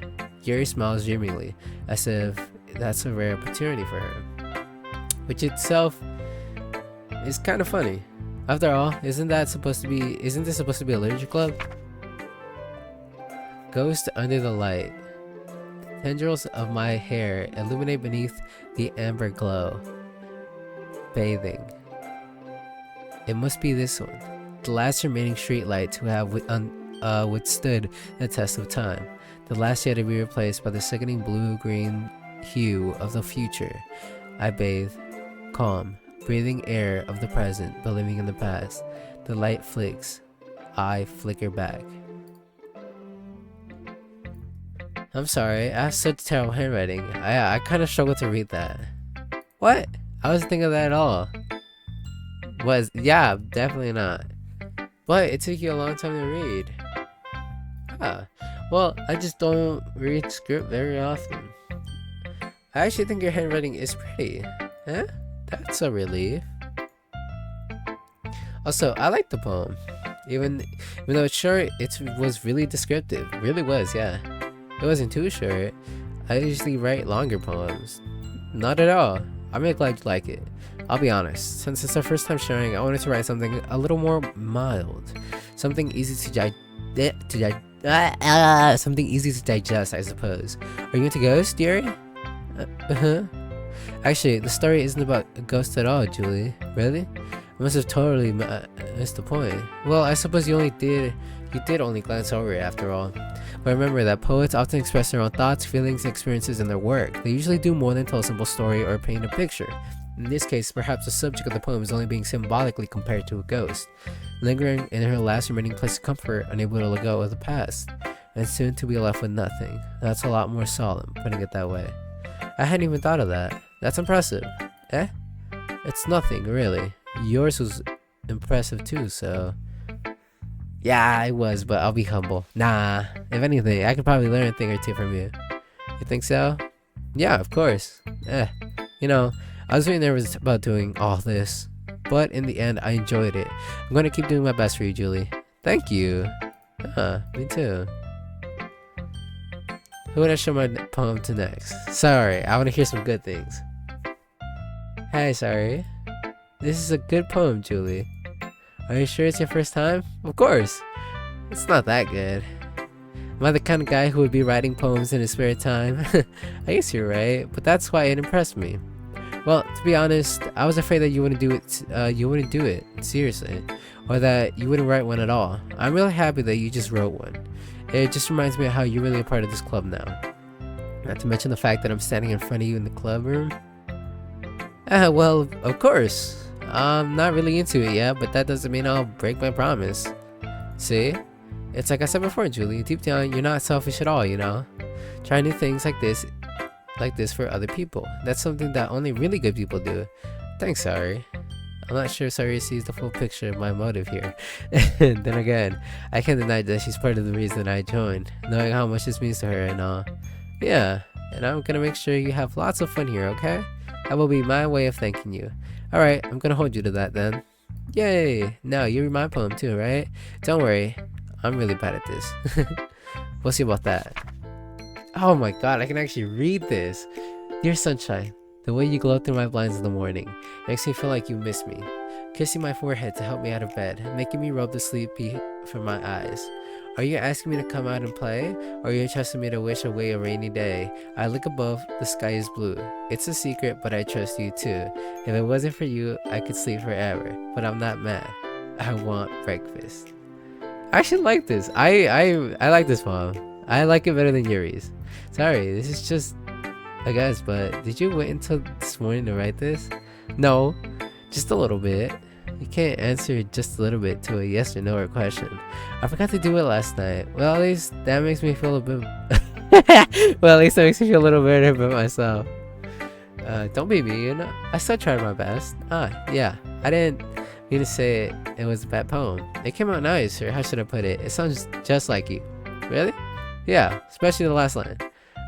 Yuri smiles dreamingly, as if that's a rare opportunity for her. Which itself is kind of funny. After all, isn't this supposed to be a literature club? Ghost under the light. The tendrils of my hair illuminate beneath the amber glow. Bathing. It must be this one. The last remaining streetlight to have withstood the test of time. The last yet to be replaced by the sickening blue-green hue of the future. I bathe, calm, breathing air of the present, but living in the past. The light flicks. I flicker back. I'm sorry, I have such terrible handwriting. I kind of struggle to read that. What? I wasn't thinking of that at all. Yeah, definitely not. But it took you a long time to read. Ah, well, I just don't read script very often. I actually think your handwriting is pretty. Eh? That's a relief. Also, I like the poem. Even though it's short, it was really descriptive. Really was, yeah. It wasn't too short. I usually write longer poems. Not at all. I'm really glad you like it. I'll be honest, since it's our first time sharing, I wanted to write something a little more mild. Something easy to something easy to digest, I suppose. Are you into ghosts, Yuri? Actually, the story isn't about a ghost at all, Julie. Really? I must have totally missed the point. Well, I suppose you did only glance over it after all. But remember that poets often express their own thoughts, feelings, and experiences in their work. They usually do more than tell a simple story or paint a picture. In this case, perhaps the subject of the poem is only being symbolically compared to a ghost, lingering in her last remaining place of comfort, unable to let go of the past, and soon to be left with nothing. That's a lot more solemn, putting it that way. I hadn't even thought of that. That's impressive. Eh? It's nothing, really. Yours was impressive too, so... Yeah, it was, but I'll be humble. Nah, if anything, I could probably learn a thing or two from you. You think so? Yeah, of course. You know, I was really nervous about doing all this, but in the end, I enjoyed it. I'm going to keep doing my best for you, Julie. Thank you. Me too. Who would I show my poem to next? Sorry, I want to hear some good things. Hey, sorry. This is a good poem, Julie. Are you sure it's your first time? Of course. It's not that good. Am I the kind of guy who would be writing poems in his spare time? I guess you're right, but that's why it impressed me. Well, to be honest, I was afraid that you wouldn't do it seriously, or that you wouldn't write one at all. I'm really happy that you just wrote one. It just reminds me of how you're really a part of this club now. Not to mention the fact that I'm standing in front of you in the club room. Well, of course. I'm not really into it yet, but that doesn't mean I'll break my promise. See? It's like I said before, Julie, deep down, you're not selfish at all, you know? Try new things like this for other people. That's something that only really good people do. Thanks, Sari. I'm not sure Sari sees the full picture of my motive here. And then again, I can't deny that she's part of the reason I joined, knowing how much this means to her and all. Yeah, and I'm gonna make sure you have lots of fun here, okay? That will be my way of thanking you. Alright, I'm gonna hold you to that then. Yay! Now, you read my poem too, right? Don't worry, I'm really bad at this. We'll see about that. Oh my god, I can actually read this! Dear sunshine, the way you glow through my blinds in the morning makes me feel like you miss me. Kissing my forehead to help me out of bed, making me rub the sleepy from my eyes. Are you asking me to come out and play? Or are you trusting me to wish away a rainy day? I look above, the sky is blue. It's a secret, but I trust you too. If it wasn't for you, I could sleep forever. But I'm not mad. I want breakfast. I actually like this. I like this poem. I like it better than Yuri's. Sorry, this is just a guess, but did you wait until this morning to write this? No, just a little bit. You can't answer just a little bit to a yes or no or question. I forgot to do it last night. Well, at least that makes me feel a bit... well, at least that makes me feel a little better about myself. Don't be mean. I still tried my best. Yeah. I didn't mean to say it was a bad poem. It came out nice, or how should I put it? It sounds just like you. Really? Yeah, especially the last line.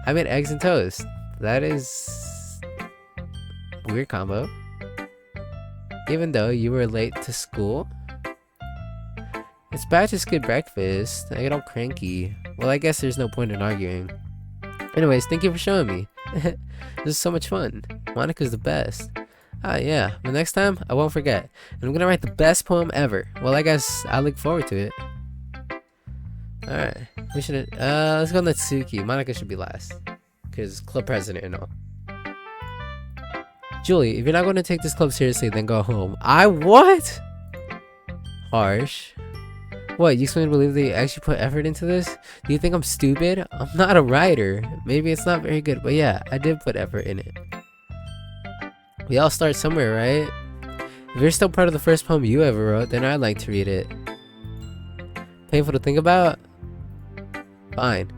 I made eggs and toast. That is... a weird combo. Even though you were late to school? It's bad to skip breakfast. I get all cranky. Well, I guess there's no point in arguing. Anyways, thank you for showing me. This is so much fun. Monica's the best. Yeah. But next time, I won't forget. And I'm gonna write the best poem ever. Well, I guess I look forward to it. Alright. We should... let's go Natsuki. Monica should be last. Because club president and all. Julie, if you're not going to take this club seriously, then go home. I what? Harsh. What, you expect me to believe that you actually put effort into this? Do you think I'm stupid? I'm not a writer. Maybe it's not very good, but yeah, I did put effort in it. We all start somewhere, right? If you're still proud of the first poem you ever wrote, then I'd like to read it. Painful to think about? Fine.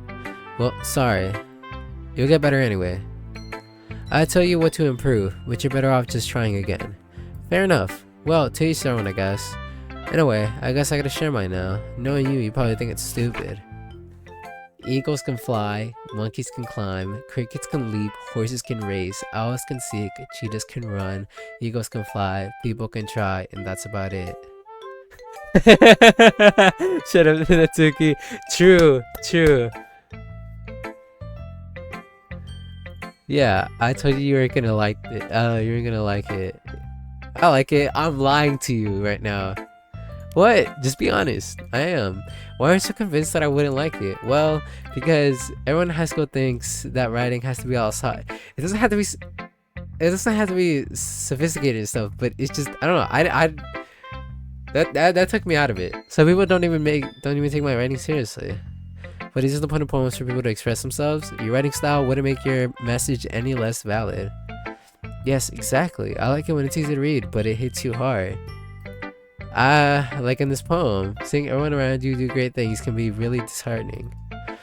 Well, sorry. You'll get better anyway. I tell you what to improve, but you're better off just trying again. Fair enough. Well, to each their own, I guess. Anyway, I guess I gotta share mine now. Knowing you probably think it's stupid. Eagles can fly, monkeys can climb, crickets can leap, horses can race, owls can seek, cheetahs can run, eagles can fly, people can try, and that's about it. Shut up, Natsuki. True, true. Yeah, I told you were gonna like it. You were gonna like it. I like it. I'm lying to you right now. What? Just be honest. I am. Why aren't you convinced that I wouldn't like it? Well, because everyone in high school thinks that writing has to be all side. It doesn't have to be. It doesn't have to be sophisticated and stuff. But it's just I don't know. That took me out of it. So people don't even take my writing seriously. But is the point of poems for people to express themselves? Your writing style wouldn't make your message any less valid. Yes, exactly. I like it when it's easy to read, but it hits you hard. Like in this poem, seeing everyone around you do great things can be really disheartening.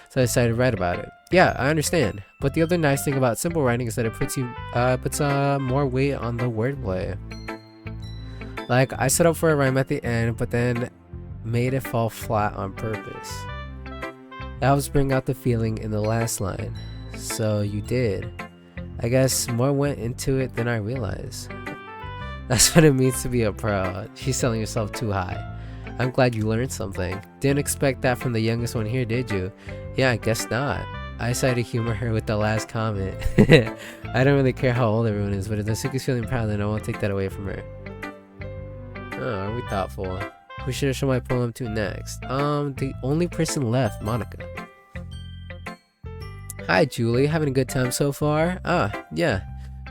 So I decided to write about it. Yeah, I understand. But the other nice thing about simple writing is that it puts more weight on the wordplay. Like, I set up for a rhyme at the end, but then made it fall flat on purpose. That helps bring out the feeling in the last line. So you did. I guess more went into it than I realized. That's what it means to be a pro. She's selling herself too high. I'm glad you learned something. Didn't expect that from the youngest one here, did you? Yeah, I guess not. I decided to humor her with the last comment. I don't really care how old everyone is, but if Natsuki's feeling proud, then I won't take that away from her. Oh, are we thoughtful? Who should I show my poem to next? The only person left, Monica. Hi, Julie. Having a good time so far? Ah, yeah.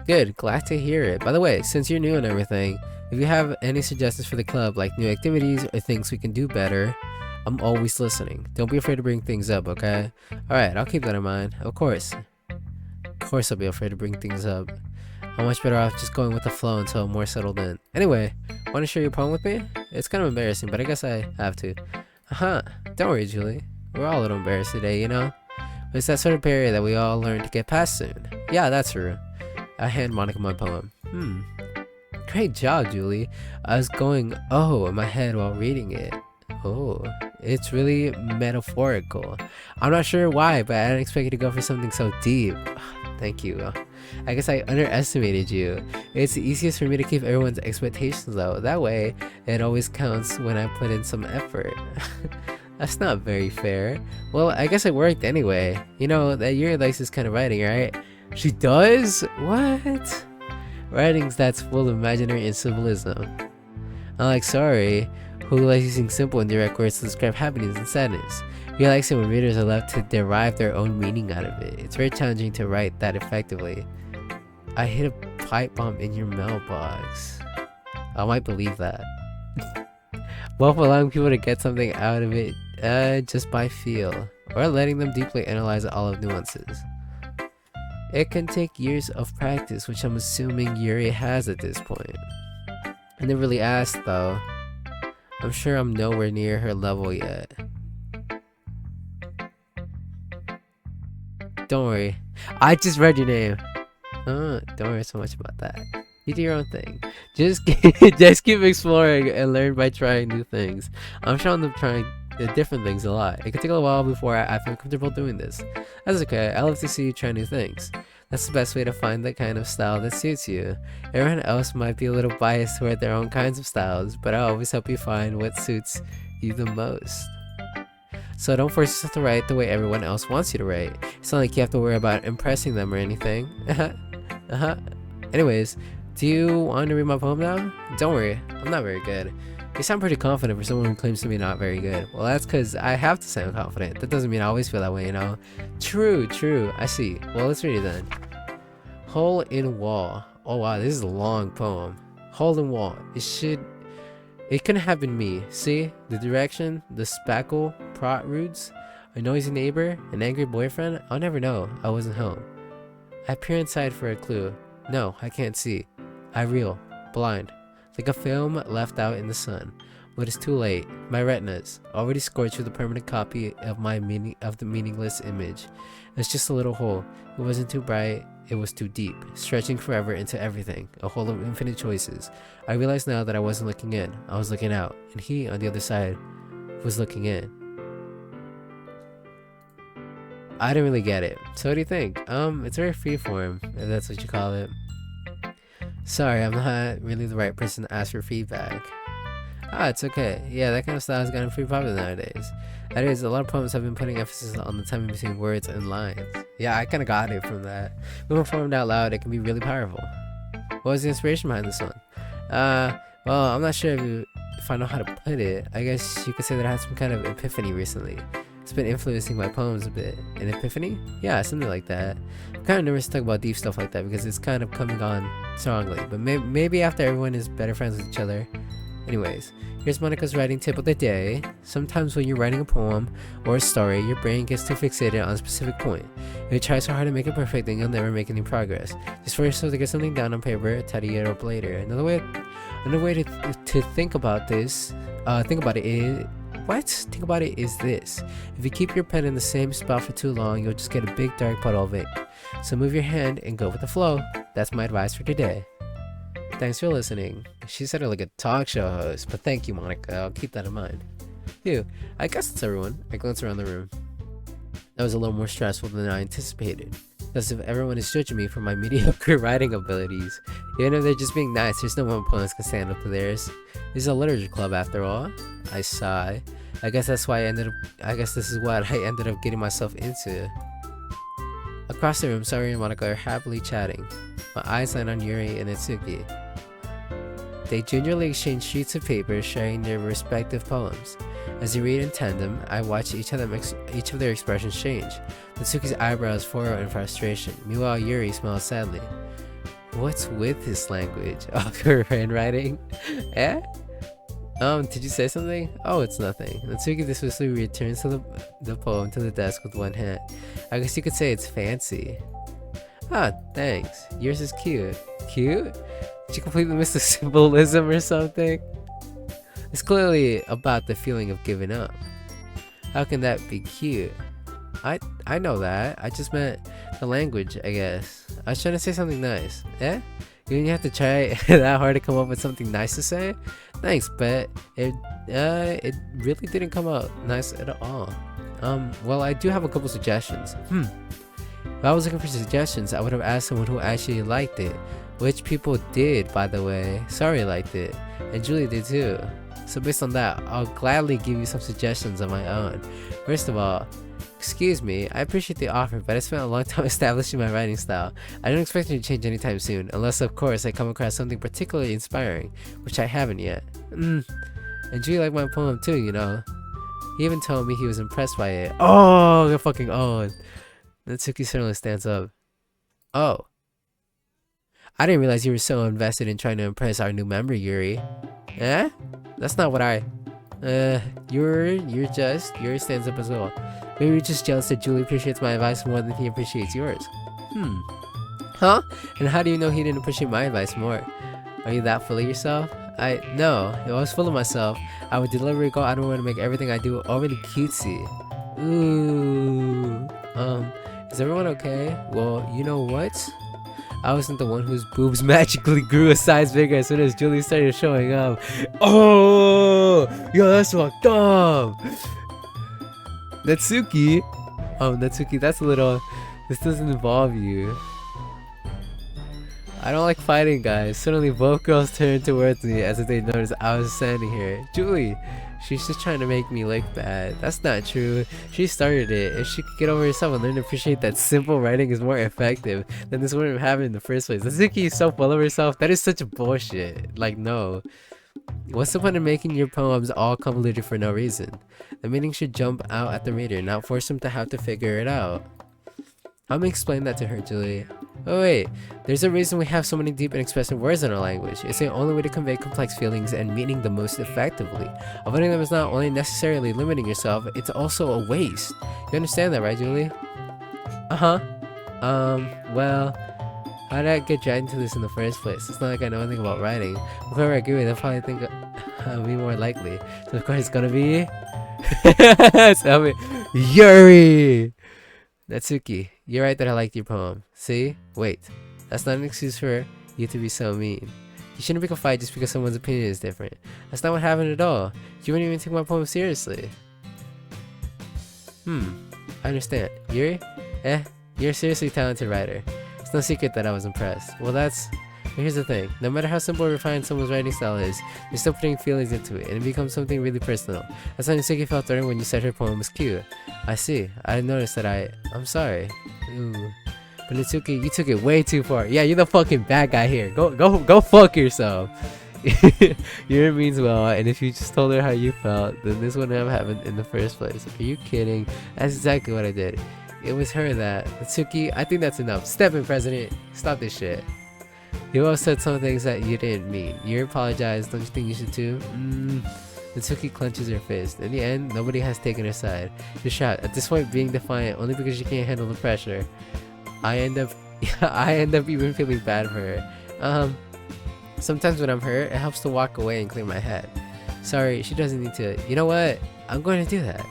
Good, glad to hear it. By the way, since you're new and everything, if you have any suggestions for the club, like new activities or things we can do better, I'm always listening. Don't be afraid to bring things up, okay? Alright, I'll keep that in mind. Of course. Of course I'll be afraid to bring things up. I'm much better off just going with the flow until I'm more settled in. Anyway, want to share your poem with me? It's kind of embarrassing, but I guess I have to. Don't worry, Julie. We're all a little embarrassed today, you know? But it's that sort of period that we all learn to get past soon. Yeah, that's true. I hand Monica my poem. Great job, Julie. I was going, oh, in my head while reading it. Oh, it's really metaphorical. I'm not sure why, but I didn't expect you to go for something so deep. Thank you. I guess I underestimated you. It's the easiest for me to keep everyone's expectations low. That way, it always counts when I put in some effort. That's not very fair. Well, I guess it worked anyway. You know, that Yuri likes this kind of writing, right? She does? What? Writings that's full of imaginary and symbolism. Unlike Sorry, who likes using simple and direct words to describe happiness and sadness. He likes it when readers are left to derive their own meaning out of it. It's very challenging to write that effectively. I hit a pipe bomb in your mailbox. I might believe that. Both allowing people to get something out of it just by feel, or letting them deeply analyze all of nuances. It can take years of practice, which I'm assuming Yuri has at this point. I never really asked though. I'm sure I'm nowhere near her level yet. Don't worry. I just read your name. Don't worry so much about that. You do your own thing. Just keep exploring and learn by trying new things. I'm sure I'm trying different things a lot. It could take a while before I feel comfortable doing this. That's okay. I love to see you try new things. That's the best way to find the kind of style that suits you. Everyone else might be a little biased toward their own kinds of styles, but I always help you find what suits you the most. So don't force yourself to write the way everyone else wants you to write. It's not like you have to worry about impressing them or anything. Anyways, do you want to read my poem now? Don't worry, I'm not very good. You sound pretty confident for someone who claims to be not very good. Well, that's because I have to sound confident. That doesn't mean I always feel that way, you know? True. I see. Well, let's read it then. Hole in wall. Oh wow, this is a long poem. Hole in wall. It couldn't have been me. See? The direction, the spackle, prot roots, a noisy neighbor, an angry boyfriend? I'll never know. I wasn't home. I peer inside for a clue. No, I can't see. I reel. Blind. Like a film left out in the sun. But it's too late. My retinas, already scorched with a permanent copy of the meaningless image. It's just a little hole. It wasn't too bright. It was too deep, stretching forever into everything, a hole of infinite choices. I realized now that I wasn't looking in, I was looking out, and he, on the other side, was looking in. I didn't really get it. So what do you think? It's very freeform, if that's what you call it. Sorry, I'm not really the right person to ask for feedback. Ah, it's okay. Yeah, that kind of style has gotten pretty popular nowadays. That is, a lot of poems have been putting emphasis on the timing between words and lines. Yeah, I kind of got it from that. When performed out loud, it can be really powerful. What was the inspiration behind this one? Well, I'm not sure if I know how to put it. I guess you could say that I had some kind of epiphany recently. It's been influencing my poems a bit. An epiphany? Yeah, something like that. I'm kind of nervous to talk about deep stuff like that because it's kind of coming on strongly. But maybe after everyone is better friends with each other. Anyways, here's Monica's writing tip of the day. Sometimes when you're writing a poem or a story, your brain gets too fixated on a specific point. If you try so hard to make it perfect, then you'll never make any progress. Just force yourself to get something down on paper, tidy it up later. Another way to think about this, think about it is this. If you keep your pen in the same spot for too long, you'll just get a big dark puddle of ink. So move your hand and go with the flow. That's my advice for today. Thanks for listening. She said it like a talk show host, but thank you, Monica. I'll keep that in mind. Phew, I guess it's everyone. I glance around the room. That was a little more stressful than I anticipated. As if everyone is judging me for my mediocre writing abilities. Even if they're just being nice, there's no one poems can stand up to theirs. This is a literature club after all. I sigh. I guess this is what I ended up getting myself into. Across the room, Sari and Monica are happily chatting. My eyes land on Yuri and Itsuki. They gingerly exchange sheets of paper, sharing their respective poems. As they read in tandem, I watch each of their expressions change. Itsuki's eyebrows furrow in frustration. Meanwhile, Yuri smiles sadly. What's with this language? Awkward handwriting? Eh? Did you say something? Oh, it's nothing. Itsuki dismissively returns the poem to the desk with one hand. I guess you could say it's fancy. Ah, thanks. Yours is cute. Cute? Did you completely miss the symbolism or something? It's clearly about the feeling of giving up. How can that be cute? I know that. I just meant the language, I guess. I was trying to say something nice. Eh? You didn't have to try that hard to come up with something nice to say? Thanks, but it really didn't come out nice at all. Well, I do have a couple suggestions. If I was looking for suggestions, I would have asked someone who actually liked it. Which people did, by the way. Sorry liked it. And Julie did too. So based on that, I'll gladly give you some suggestions of my own. First of all, excuse me, I appreciate the offer, but I spent a long time establishing my writing style. I don't expect it to change anytime soon, unless of course I come across something particularly inspiring, which I haven't yet. And Julie liked my poem too, you know. He even told me he was impressed by it. Oh, you're fucking on. Natsuki certainly stands up. Oh. I didn't realize you were so invested in trying to impress our new member, Yuri. Eh? That's not what Yuri stands up as well. Maybe you're just jealous that Julie appreciates my advice more than he appreciates yours. Huh? And how do you know he didn't appreciate my advice more? Are you that full of yourself? No, if I was full of myself, I would deliberately go out of my way to make everything I do already cutesy. Ooh. Is everyone okay? Well, you know what? I wasn't the one whose boobs magically grew a size bigger as soon as Julie started showing up. Oh! Yo, that's fucked up! Natsuki? Natsuki, that's a little... This doesn't involve you. I don't like fighting, guys. Suddenly, both girls turned towards me as if they noticed I was standing here. Julie! She's just trying to make me look bad. That's not true. She started it. If she could get over herself and learn to appreciate that simple writing is more effective, then this wouldn't have happened in the first place. Natsuki is so full of herself. That is such a bullshit. Like, no. What's the point of making your poems all convoluted for no reason? The meaning should jump out at the reader, not force them to have to figure it out. Help me explain that to her, Julie. Oh wait, there's a reason we have so many deep and expressive words in our language. It's the only way to convey complex feelings and meaning the most effectively. Avoiding them is not only necessarily limiting yourself, it's also a waste. You understand that, right, Julie? Uh-huh. Well, how did I get dragged into this in the first place? It's not like I know anything about writing. Whoever I agree with, they'll probably think I'll be more likely. So of course it's gonna be... Tell me, Yuri! Natsuki, you're right that I liked your poem. See? Wait. That's not an excuse for you to be so mean. You shouldn't pick a fight just because someone's opinion is different. That's not what happened at all. You wouldn't even take my poem seriously. I understand. Yuri? You're a seriously talented writer. It's no secret that I was impressed. Well, here's the thing. No matter how simple or refined someone's writing style is, you're still putting feelings into it, and it becomes something really personal. That's how Natsuki felt during when you said her poem was cute. I see. I noticed that I'm sorry. Ooh. But Natsuki, you took it way too far. Yeah, you're the fucking bad guy here. Go fuck yourself. Yuri means well, and if you just told her how you felt, then this wouldn't have happened in the first place. Are you kidding? That's exactly what I did. It was her that... Natsuki, I think that's enough. Step in, President. Stop this shit. You all said some things that you didn't mean. You apologized. Don't you think you should too? Natsuki clenches her fist. In the end, nobody has taken her side. You're shot. At this point, being defiant only because you can't handle the pressure. I end up even feeling bad for her. Sometimes when I'm hurt, it helps to walk away and clear my head. Sorry, she doesn't need to. You know what? I'm going to do that.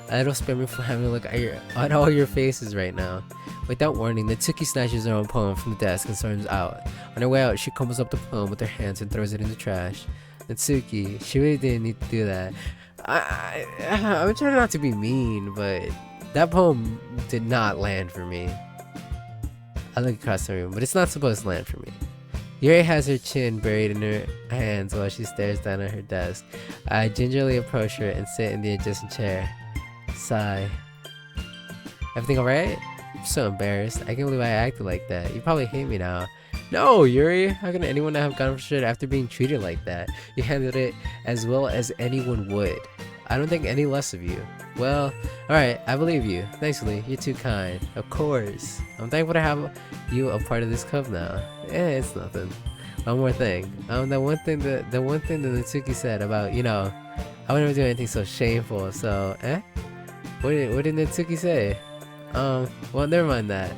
It'll spare me from having to look at all your faces right now. Without warning, Natsuki snatches her own poem from the desk and storms out. On her way out, she crumbles up the poem with her hands and throws it in the trash. Natsuki, she really didn't need to do that. I'm trying not to be mean, but that poem did not land for me. I look across the room, but it's not supposed to land for me. Yuri has her chin buried in her hands while she stares down at her desk. I gingerly approach her and sit in the adjacent chair. Sigh. Everything alright? I'm so embarrassed. I can't believe I acted like that. You probably hate me now. No, Yuri! How can anyone not have gone for shit after being treated like that? You handled it as well as anyone would. I don't think any less of you. Well, alright, I believe you. Thanks, Lee. You're too kind. Of course. I'm thankful to have you a part of this club now. It's nothing. One more thing. The one thing that Natsuki said about, I would never do anything so shameful, so, What did Natsuki say? Well, never mind that.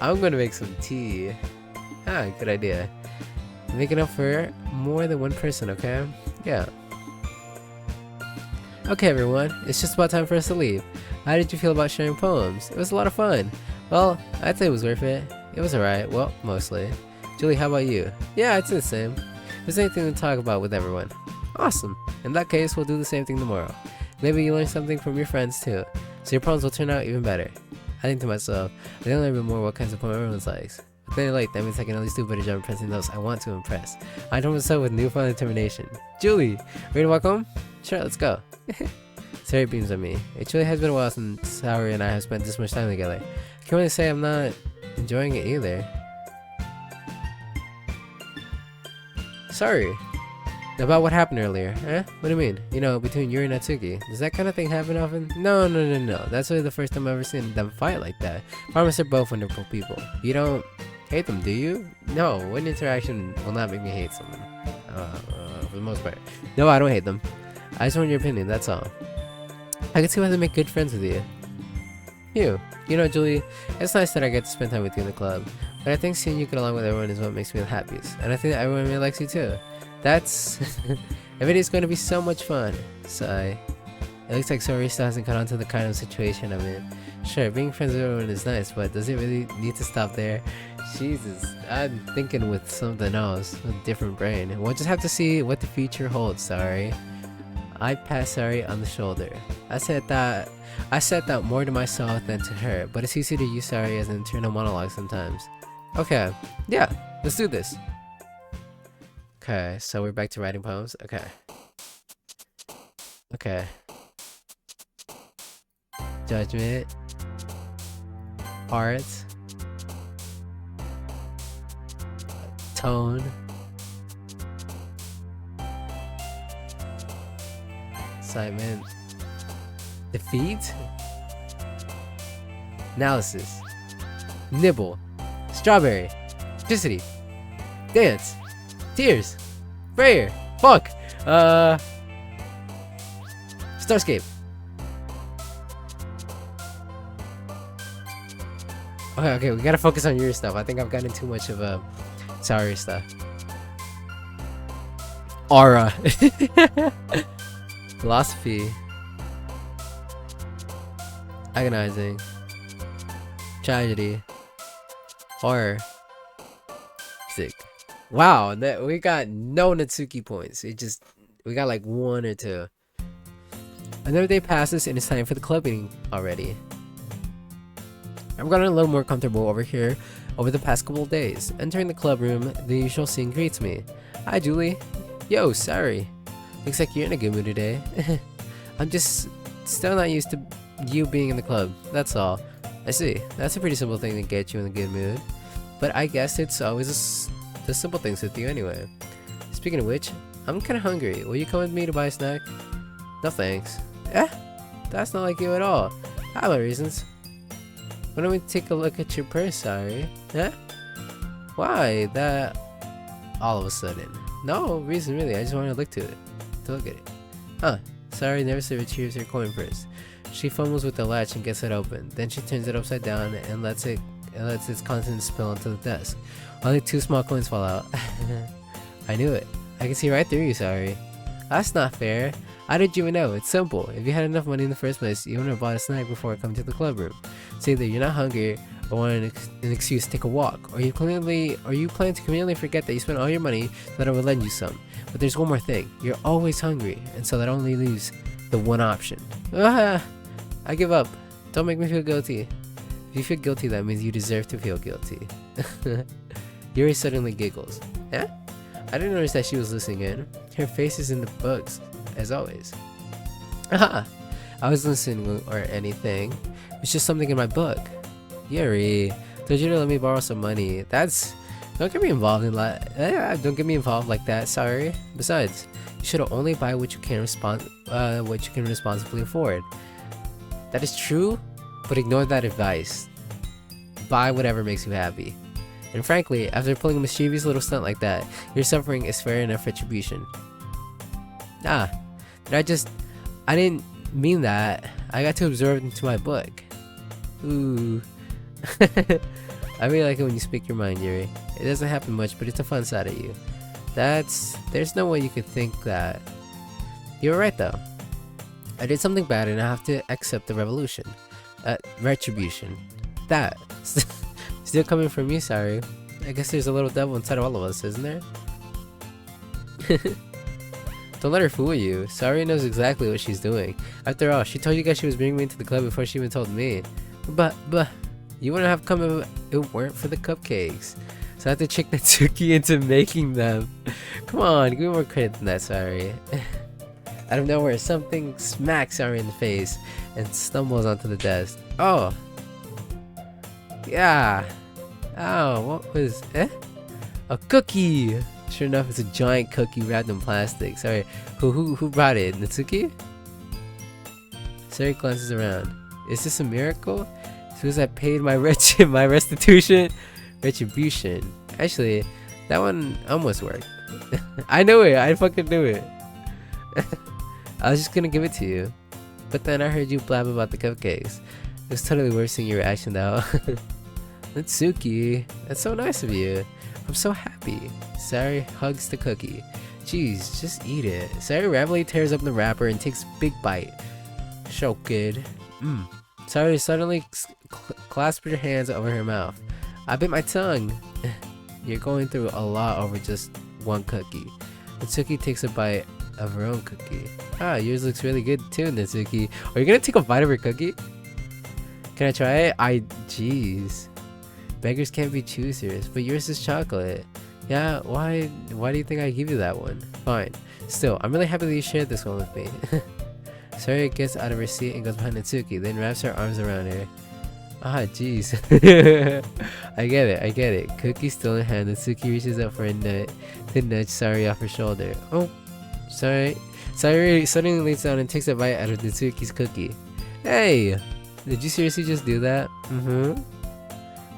I'm gonna make some tea. Good idea. Make it up for more than one person, okay? Yeah. Okay, everyone. It's just about time for us to leave. How did you feel about sharing poems? It was a lot of fun. Well, I'd say it was worth it. It was alright. Well, mostly. Julie, how about you? Yeah, I'd say the same. There's anything to talk about with everyone. Awesome. In that case, we'll do the same thing tomorrow. Maybe you learn something from your friends too, so your poems will turn out even better. I think to myself, I think a little bit more what kinds of poems everyone likes. But then like that means I can at least do a better job impressing those I want to impress. I told myself with newfound determination. Julie, ready to walk home? Sure, let's go. Sarah beams at me. It truly has been a while since Saori and I have spent this much time together. I can't really say I'm not enjoying it either. Sorry. About what happened earlier, What do you mean? Between Yuri and Natsuki. Does that kind of thing happen often? No. That's really the first time I've ever seen them fight like that. Promise they're both wonderful people. You don't hate them, do you? No, one interaction will not make me hate someone. For the most part. No, I don't hate them. I just want your opinion, that's all. I can see why they make good friends with you. Julie, it's nice that I get to spend time with you in the club. But I think seeing you get along with everyone is what makes me the happiest. And I think that everyone really likes you too. That's... Every day is going to be so much fun. Sigh. It looks like Saori still hasn't caught on to the kind of situation I'm in. Sure, being friends with everyone is nice, but does it really need to stop there? Jesus, I'm thinking with something else. A different brain. We'll just have to see what the future holds, Saori. I pat Saori on the shoulder. I said that more to myself than to her, but it's easy to use Saori as an internal monologue sometimes. Okay, yeah, let's do this. Okay, so we're back to writing poems. Okay. Judgment. Art. Tone. Excitement. Defeat. Analysis. Nibble. Strawberry. Electricity. Dance. Tears. Prayer. Fuck. Starscape. Okay, we gotta focus on your stuff. I think I've gotten too much of sorry stuff. Aura. Philosophy. Agonizing. Tragedy. Horror. Sick. Wow, we got no Natsuki points. We got like 1 or 2. Another day passes and it's time for the club meeting already. I've gotten a little more comfortable over here over the past couple of days. Entering the club room, the usual scene greets me. Hi, Julie. Yo, sorry. Looks like you're in a good mood today. I'm just still not used to you being in the club, that's all. I see. That's a pretty simple thing to get you in a good mood. But I guess it's always the simple things with you anyway. Speaking of which, I'm kinda hungry. Will you come with me to buy a snack? No thanks. That's not like you at all. I have my reasons. Why don't we take a look at your purse, sorry? Huh? Why that all of a sudden? No reason really, I just want to look at it. Huh, sorry, never retrieves her coin purse. She fumbles with the latch and gets it open. Then she turns it upside down and lets its contents spill onto the desk. Only 2 small coins fall out. I knew it. I can see right through you, sorry. That's not fair. How did you even know? It's simple. If you had enough money in the first place, you wouldn't have bought a snack before coming to the club room. So either you're not hungry or want an excuse to take a walk, or you plan to conveniently forget that you spent all your money so that I would lend you some. But there's one more thing. You're always hungry, and so that only leaves the one option. I give up. Don't make me feel guilty. If you feel guilty, that means you deserve to feel guilty. Yuri suddenly giggles. Eh? I didn't notice that she was listening in. Her face is in the books, as always. Aha! I was listening or anything. It's just something in my book. Yuri, told you to let me borrow some money. Don't get me involved in don't get me involved like that. Sorry. Besides, you should only buy what you can responsibly afford. That is true, but ignore that advice. Buy whatever makes you happy. And frankly, after pulling a mischievous little stunt like that, your suffering is fair enough retribution. I didn't mean that. I got too absorbed into my book. Ooh. I really like it when you speak your mind, Yuri. It doesn't happen much, but it's a fun side of you. There's no way you could think that. You were right though. I did something bad and I have to accept the retribution. That. Still coming from you, sorry. I guess there's a little devil inside of all of us, isn't there? Don't let her fool you. Sari knows exactly what she's doing. After all, she told you guys she was bringing me into the club before she even told me. But, you wouldn't have come if it weren't for the cupcakes. So I have to trick Natsuki into making them. Come on, give me more credit than that, Sari. Out of nowhere, something smacks Sari in the face and stumbles onto the desk. Oh. Yeah. Oh, what was a cookie? Sure enough, it's a giant cookie wrapped in plastic. Sorry, who brought it? Natsuki? Sari glances around. Is this a miracle? As soon as I paid my restitution, retribution. Actually, that one almost worked. I knew it. I fucking knew it. I was just gonna give it to you, but then I heard you blab about the cupcakes. It was totally worse than your reaction though. Natsuki, that's so nice of you. I'm so happy. Sari hugs the cookie. Jeez, just eat it. Sari rapidly tears up the wrapper and takes a big bite. So good. Sari suddenly clasped her hands over her mouth. I bit my tongue. You're going through a lot over just one cookie. Natsuki takes a bite of her own cookie. Ah, yours looks really good too, Natsuki. Are you gonna take a bite of her cookie? Can I try it? Jeez. Beggars can't be choosers, but yours is chocolate. Yeah, why do you think I give you that one? Fine. Still, I'm really happy that you shared this one with me. Sari gets out of her seat and goes behind Natsuki, then wraps her arms around her. Ah, jeez. I get it. Cookie still in hand, Natsuki reaches up for a nut, then nudge Sari off her shoulder. Oh, Sari suddenly leans down and takes a bite out of Natsuki's cookie. Hey! Did you seriously just do that?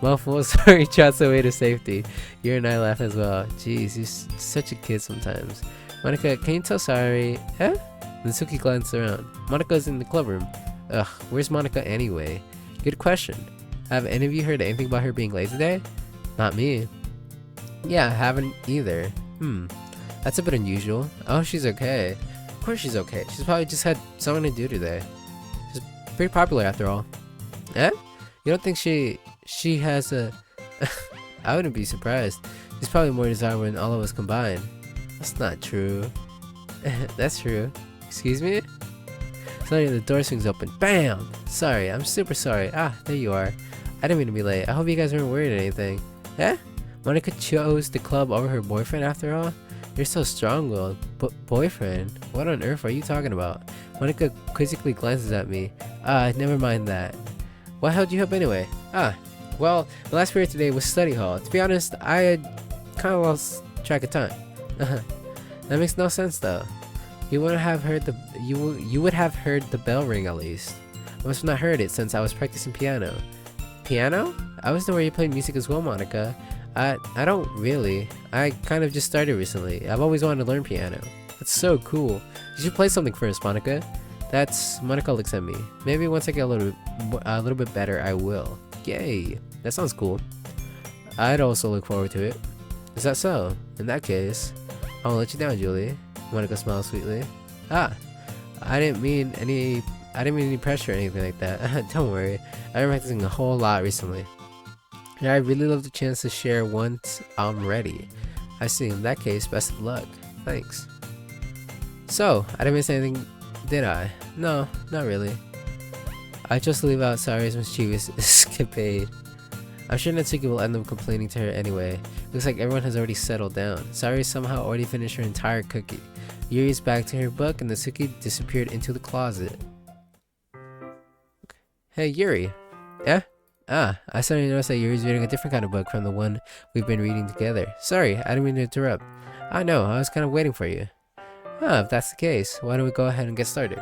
Muffle, sorry, trots away to safety. Yuri and I laugh as well. Jeez, you're such a kid sometimes. Monica, can you tell Sorry? Eh? Natsuki glanced around. Monica's in the club room. Ugh, where's Monica anyway? Good question. Have any of you heard anything about her being late today? Not me. Yeah, I haven't either. That's a bit unusual. Oh, she's okay. Of course she's okay. She's probably just had something to do today. She's pretty popular after all. Eh? You don't think she has a... I wouldn't be surprised. She's probably more desirable than all of us combined. That's not true. That's true. Excuse me? Suddenly the door swings open. Bam! Sorry, I'm super sorry. Ah, there you are. I didn't mean to be late. I hope you guys weren't worried or anything. Eh? Monica chose the club over her boyfriend after all? You're so strong-willed. Boyfriend? What on earth are you talking about? Monica quizzically glances at me. Never mind that. What held you up anyway? Well, the last period today was study hall. To be honest, I had kind of lost track of time. That makes no sense though. You would have heard the bell ring at least. I must have not heard it since I was practicing piano. Piano? I was the where you played music as well, Monica. I don't really. I kind of just started recently. I've always wanted to learn piano. That's so cool. You should play something first, Monica. Monica looks at me. Maybe once I get a little bit better, I will. Yay! That sounds cool. I'd also look forward to it. Is that so? In that case, I won't let you down, Julie. Monica smiles sweetly. I didn't mean any pressure or anything like that. Don't worry. I've been practicing a whole lot recently. Yeah, I'd really love the chance to share once I'm ready. I see. In that case, best of luck. Thanks. So, I didn't miss anything, did I? No, not really. I just leave out Sari's mischievous escapade. I'm sure Natsuki will end up complaining to her anyway. Looks like everyone has already settled down. Sari somehow already finished her entire cookie. Yuri's back to her book and Natsuki disappeared into the closet. Hey Yuri. Yeah? I suddenly noticed that Yuri's reading a different kind of book from the one we've been reading together. Sorry, I didn't mean to interrupt. I know, I was kind of waiting for you. If that's the case, why don't we go ahead and get started?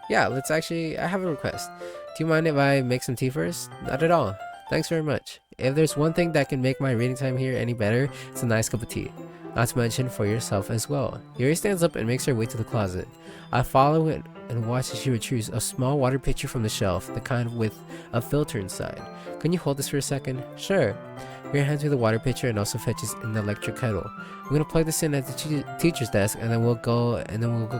Yeah, I have a request. Do you mind if I make some tea first? Not at all. Thanks very much. If there's one thing that can make my reading time here any better, it's a nice cup of tea. Not to mention for yourself as well. Yuri stands up and makes her way to the closet. I follow it and watch as she retrieves a small water pitcher from the shelf, the kind with a filter inside. Can you hold this for a second? Sure. Yuri hands me the water pitcher and also fetches an electric kettle. I'm gonna plug this in at the teacher's desk and then we'll go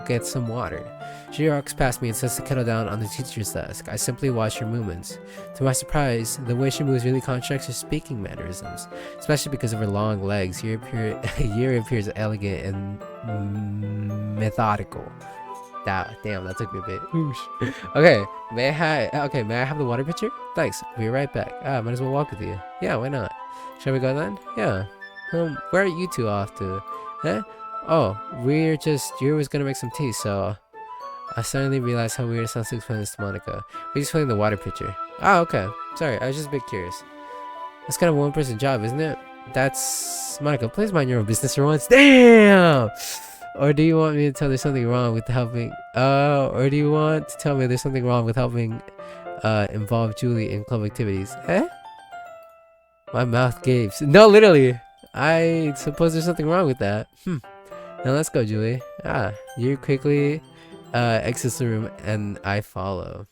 get some water. She walks past me and sets the kettle down on the teacher's desk. I simply watch her movements. To my surprise, the way she moves really contracts her speaking mannerisms, especially because of her long legs. Yuri appears elegant and methodical. Damn, that took me a bit. Okay, may I have the water pitcher? Thanks. I'll be right back. Might as well walk with you. Yeah, why not? Shall we go then? Yeah. Where are you two off to? Eh? Oh, Yuri was gonna make some tea, so I suddenly realized how weird it sounds to explain this to Monica. We're just filling the water pitcher. Oh, okay. Sorry, I was just a bit curious. That's kind of a one-person job, isn't it? That's... Monica, please mind your own business for once. Damn! Or do you want me to tell there's something wrong with helping... or do you want to tell me there's something wrong with helping involve Julie in club activities? Eh? My mouth gapes. No, literally! I suppose there's something wrong with that. Now let's go, Julie. You quickly exits the room and I follow.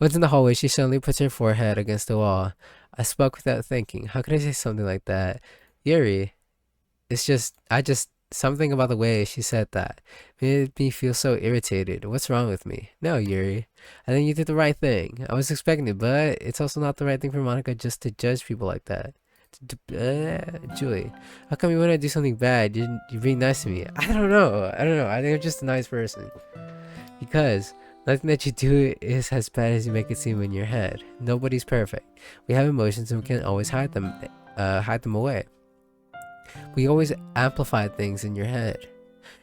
Once in the hallway, she suddenly puts her forehead against the wall. I spoke without thinking. How could I say something like that? Yuri. Something about the way she said that made me feel so irritated. What's wrong with me? No, Yuri. I think you did the right thing. I was expecting it, but it's also not the right thing for Monica just to judge people like that. Julie, how come you want to do something bad? You're being nice to me. I don't know. I think I'm just a nice person. Because nothing that you do is as bad as you make it seem in your head. Nobody's perfect. We have emotions and we can't always hide them away. We always amplify things in your head.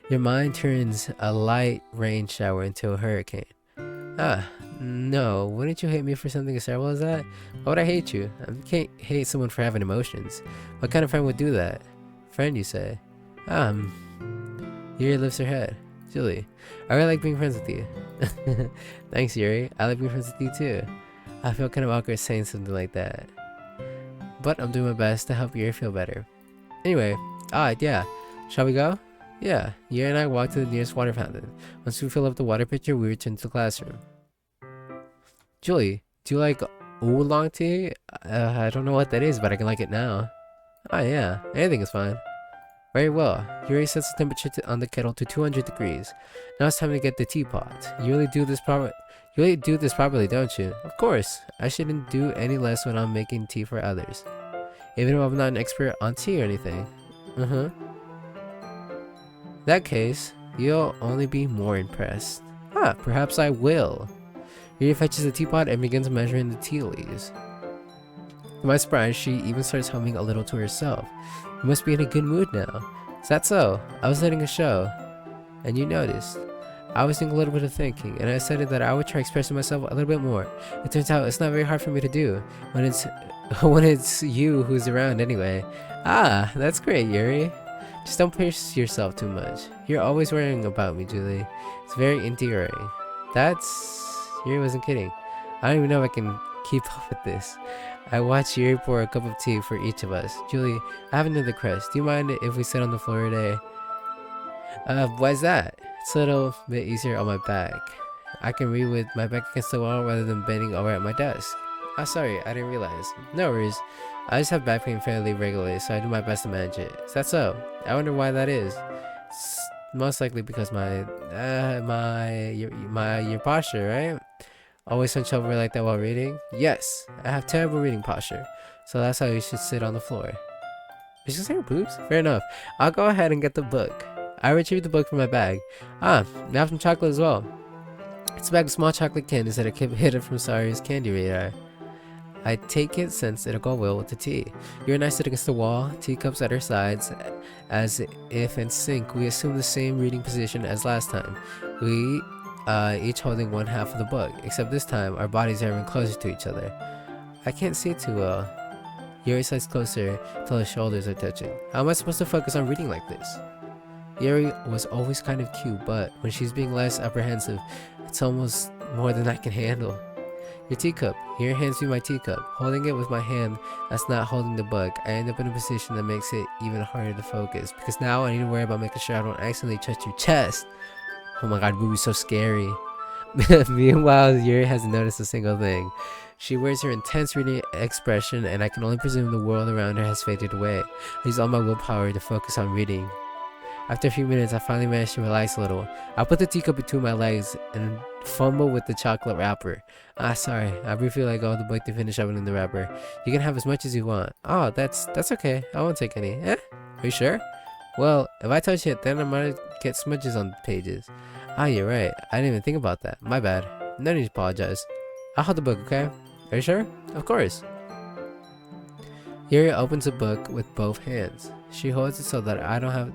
Your mind turns a light rain shower into a hurricane. No, wouldn't you hate me for something as terrible as that? Why would I hate you? I can't hate someone for having emotions. What kind of friend would do that? Friend, you say? Yuri lifts her head. Julie, I really like being friends with you. Thanks, Yuri. I like being friends with you too. I feel kind of awkward saying something like that. but I'm doing my best to help Yuri feel better. Anyway, yeah. Shall we go? Yeah. Yuri and I walk to the nearest water fountain. Once we fill up the water pitcher, we return to the classroom. Julie, do you like oolong tea? I don't know what that is, but I can like it now. Oh yeah, anything is fine. Very well. Yuri sets the temperature on the kettle to 200 degrees. Now it's time to get the teapot. You really do this properly, don't you? Of course. I shouldn't do any less when I'm making tea for others. Even though I'm not an expert on tea or anything. In that case, you'll only be more impressed. Perhaps I will. Yuri fetches the teapot and begins measuring the tea leaves. To my surprise, she even starts humming a little to herself. You must be in a good mood now. Is that so? I was letting a show, and you noticed. I was doing a little bit of thinking, and I decided that I would try expressing myself a little bit more. It turns out it's not very hard for me to do when it's you who's around anyway. That's great, Yuri. Just don't push yourself too much. You're always worrying about me, Julie. It's very endearing. Yuri wasn't kidding. I don't even know if I can keep up with this. I watched Yuri pour a cup of tea for each of us. Julie, I have another request. Do you mind if we sit on the floor today? Why's that? It's a little bit easier on my back. I can read with my back against the wall rather than bending over at my desk. Sorry, I didn't realize. No worries. I just have back pain fairly regularly, so I do my best to manage it. Is that so? I wonder why that is. It's most likely because your posture, right? Always hunch over like that while reading? Yes, I have terrible reading posture, so that's how you should sit on the floor. Did you say her boobs? Fair enough. I'll go ahead and get the book. I retrieved the book from my bag. I have some chocolate as well. It's a bag of small chocolate candies that I kept hidden from Sari's candy radar. I take it since it'll go well with the tea. Yuri and I sit against the wall, teacups at our sides, as if in sync. We assume the same reading position as last time. We each holding one half of the book, except this time our bodies are even closer to each other. I can't see too well. Yuri slides closer till his shoulders are touching. How am I supposed to focus on reading like this? Yuri was always kind of cute, but when she's being less apprehensive, it's almost more than I can handle. Your teacup. Yuri hands me my teacup. Holding it with my hand that's not holding the book, I end up in a position that makes it even harder to focus, because now I need to worry about making sure I don't accidentally touch your chest. Oh my god, Booby's so scary. Meanwhile, Yuri hasn't noticed a single thing. She wears her intense reading expression, and I can only presume the world around her has faded away. I use all my willpower to focus on reading. After a few minutes, I finally managed to relax a little. I put the teacup between my legs and fumble with the chocolate wrapper. Sorry. I briefly let go of the book to finish opening the wrapper. You can have as much as you want. Oh, that's okay. I won't take any. Are you sure? Well, if I touch it, then I might get smudges on the pages. You're right. I didn't even think about that. My bad. No need to apologize. I'll hold the book, okay? Are you sure? Of course. Yuri opens the book with both hands. She holds it so that I don't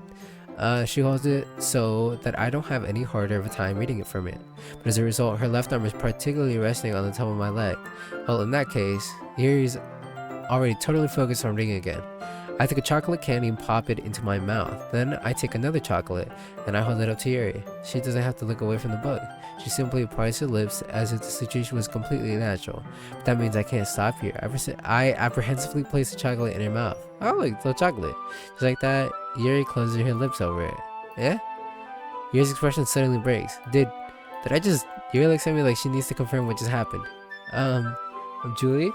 have any harder of a time reading it from it. But as a result, her left arm is particularly resting on the top of my leg. Well, in that case, Yuri's already totally focused on reading again. I take a chocolate candy and pop it into my mouth. Then I take another chocolate and I hold it up to Yuri. She doesn't have to look away from the book. She simply applies her lips as if the situation was completely natural. But that means I can't stop here. I apprehensively place the chocolate in her mouth. Oh, look, little chocolate. Just like that, Yuri closes her lips over it. Yeah? Yuri's expression suddenly breaks. Yuri looks at me like she needs to confirm what just happened. Julie?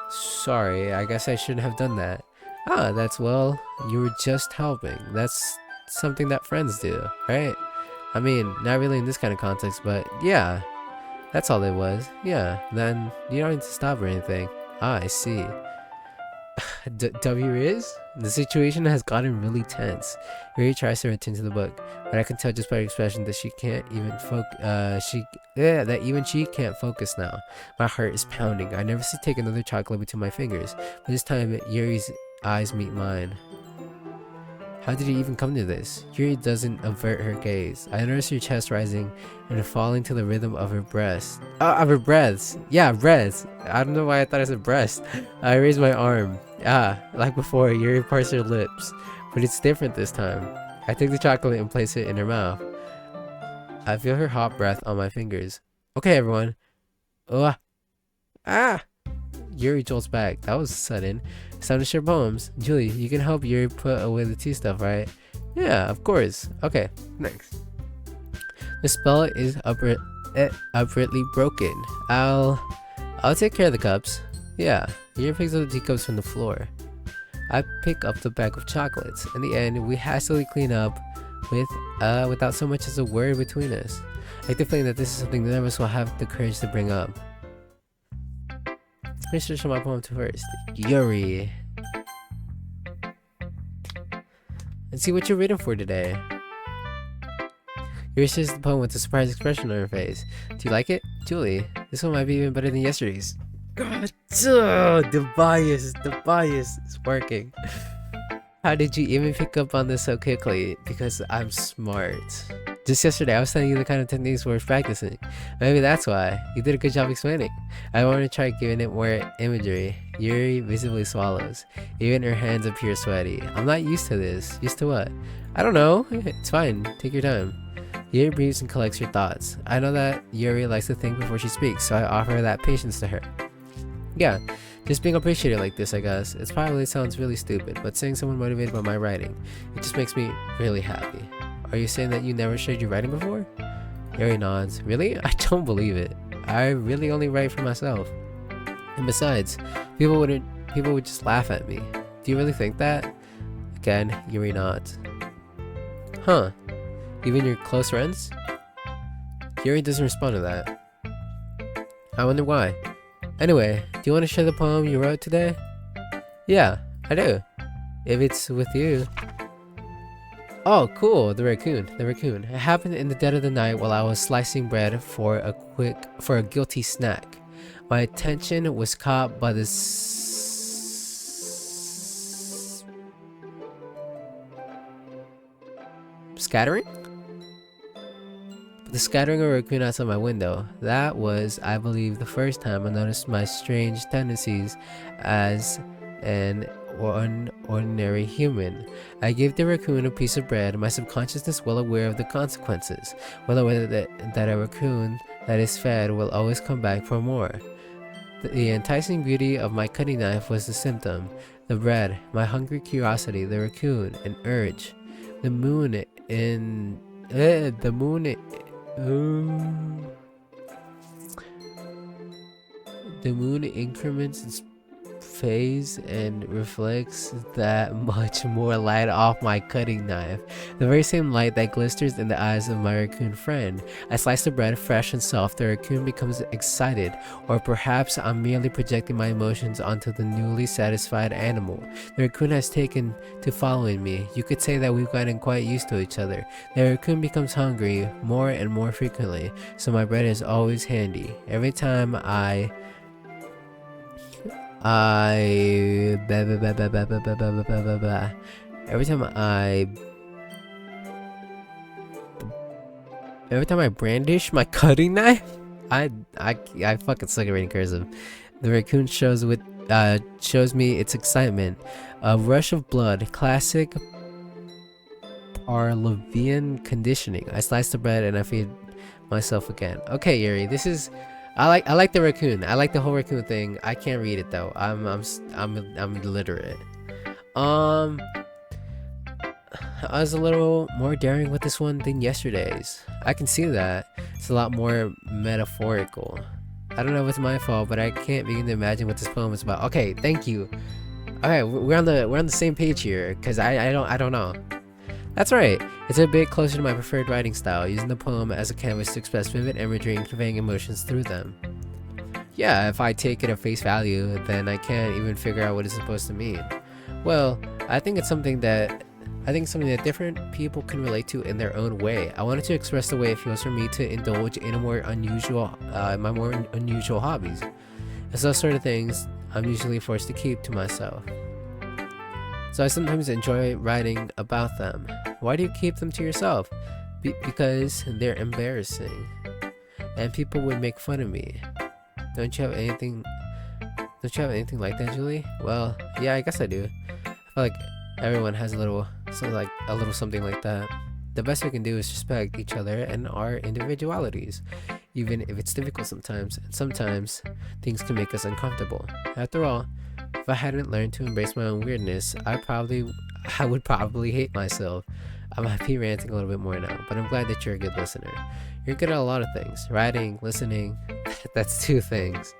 Sorry, I guess I shouldn't have done that. You were just helping. That's something that friends do, right? I mean, not really in this kind of context, but yeah. That's all it was. Yeah, then you don't need to stop or anything. I see. W is? The situation has gotten really tense. Yuri tries to return to the book, but I can tell just by her expression that she can't even that even she can't focus now. My heart is pounding. I never see take another chocolate between my fingers, but this time Yuri's eyes meet mine. How did you even come to this? Yuri doesn't avert her gaze. I notice her chest rising and falling to the rhythm of her breasts. Of her breaths. Yeah, breaths. I don't know why I thought I said breast. I raise my arm. Like before, Yuri parts her lips. But it's different this time. I take the chocolate and place it in her mouth. I feel her hot breath on my fingers. Okay, everyone. Yuri jolts back. That was sudden. It's time to share poems. Julie, you can help Yuri put away the tea stuff, right? Yeah, of course. Okay, next. The spell is upwardly broken. I'll take care of the cups. Yeah, Yuri picks up the teacups from the floor. I pick up the bag of chocolates. In the end, we hastily clean up without so much as a word between us. I like the feeling that this is something none of us will have the courage to bring up. Let's finish my poem to first. Yuri. Let's see what you're reading for today. Yuri shares the poem with a surprised expression on her face. Do you like it? Julie, this one might be even better than yesterday's. God, the bias is working. How did you even pick up on this so quickly? Because I'm smart. Just yesterday, I was telling you the kind of techniques we're practicing. Maybe that's why. You did a good job explaining. I want to try giving it more imagery. Yuri visibly swallows. Even her hands appear sweaty. I'm not used to this. Used to what? I don't know. It's fine. Take your time. Yuri breathes and collects her thoughts. I know that Yuri likes to think before she speaks, so I offer that patience to her. Yeah, just being appreciated like this, I guess. It probably sounds really stupid, but seeing someone motivated by my writing, it just makes me really happy. Are you saying that you never shared your writing before? Yuri nods. Really? I don't believe it. I really only write for myself. And besides, people would just laugh at me. Do you really think that? Again, Yuri nods. Huh. Even your close friends? Yuri doesn't respond to that. I wonder why. Anyway, do you want to share the poem you wrote today? Yeah, I do. If it's with you. Oh, cool, the raccoon. It happened in the dead of the night while I was slicing bread for a guilty snack. My attention was caught by the scattering? The scattering of a raccoon outside my window. That was, I believe, the first time I noticed my strange tendencies as an ordinary human. I gave the raccoon a piece of bread, my subconsciousness well aware of the consequences, well aware that a raccoon that is fed will always come back for more. The enticing beauty of my cutting knife was the symptom. The bread, my hungry curiosity, the raccoon, an urge. The moon increments its phase and reflects that much more light off my cutting knife. The very same light that glisters in the eyes of my raccoon friend. I slice the bread fresh and soft. The raccoon becomes excited, or perhaps I'm merely projecting my emotions onto the newly satisfied animal. The raccoon has taken to following me. You could say that we've gotten quite used to each other. The raccoon becomes hungry more and more frequently, so my bread is always handy. Every time every time I brandish my cutting knife, I fucking suck at reading cursive. The raccoon shows me its excitement. A rush of blood, classic Pavlovian conditioning. I slice the bread and I feed myself again. Okay, Yuri, this is. I like the raccoon. I like the whole raccoon thing. I can't read it though. I'm illiterate. I was a little more daring with this one than yesterday's. I can see that. It's a lot more metaphorical. I don't know if it's my fault, but I can't begin to imagine what this poem is about. Okay, thank you. Okay, we're on the same page here, cause I don't know. That's right, it's a bit closer to my preferred writing style, using the poem as a canvas to express vivid imagery and conveying emotions through them. Yeah, if I take it at face value, then I can't even figure out what it's supposed to mean. Well, I think it's something that different people can relate to in their own way. I wanted to express the way it feels for me to indulge in my more unusual hobbies. It's those sort of things I'm usually forced to keep to myself. So I sometimes enjoy writing about them. Why do you keep them to yourself? Because they're embarrassing. And people would make fun of me. Don't you have anything like that, Julie? Well, yeah, I guess I do. I feel like everyone has a little something like that. The best we can do is respect each other and our individualities. even if it's difficult sometimes, and sometimes things can make us uncomfortable. After all, if I hadn't learned to embrace my own weirdness, I would probably hate myself. I might be ranting a little bit more now, but I'm glad that you're a good listener. You're good at a lot of things. Writing, listening, that's two things.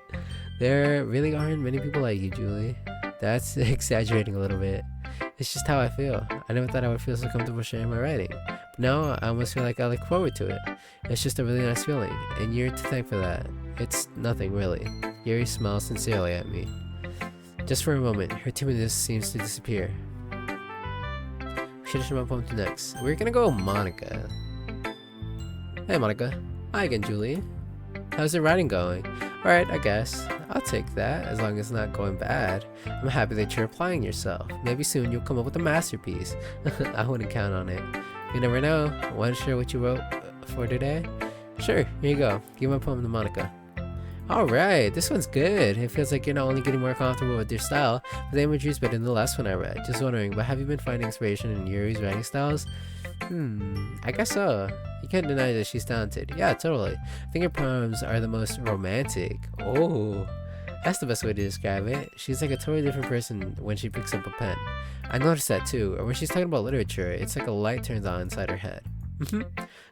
There really aren't many people like you, Julie. That's exaggerating a little bit. It's just how I feel. I never thought I would feel so comfortable sharing my writing. But now I almost feel like I look forward to it. It's just a really nice feeling, and you're to thank for that. It's nothing really. Yuri smiles sincerely at me. Just for a moment, her timidness seems to disappear. We should have my poem to next. We're gonna go Monica. Hey Monica. Hi again, Julie. How's the writing going? Alright, I guess. I'll take that, as long as it's not going bad. I'm happy that you're applying yourself. Maybe soon you'll come up with a masterpiece. I wouldn't count on it. You never know. Want to share what you wrote for today? Sure, here you go. Give my poem to Monica. Alright, this one's good. It feels like you're not only getting more comfortable with your style, but the imagery is better than the last one I read. Just wondering, but have you been finding inspiration in Yuri's writing styles? I guess so. You can't deny that she's talented. Yeah, totally. I think her poems are the most romantic. Oh, that's the best way to describe it. She's like a totally different person when she picks up a pen. I noticed that too. Or when she's talking about literature, it's like a light turns on inside her head.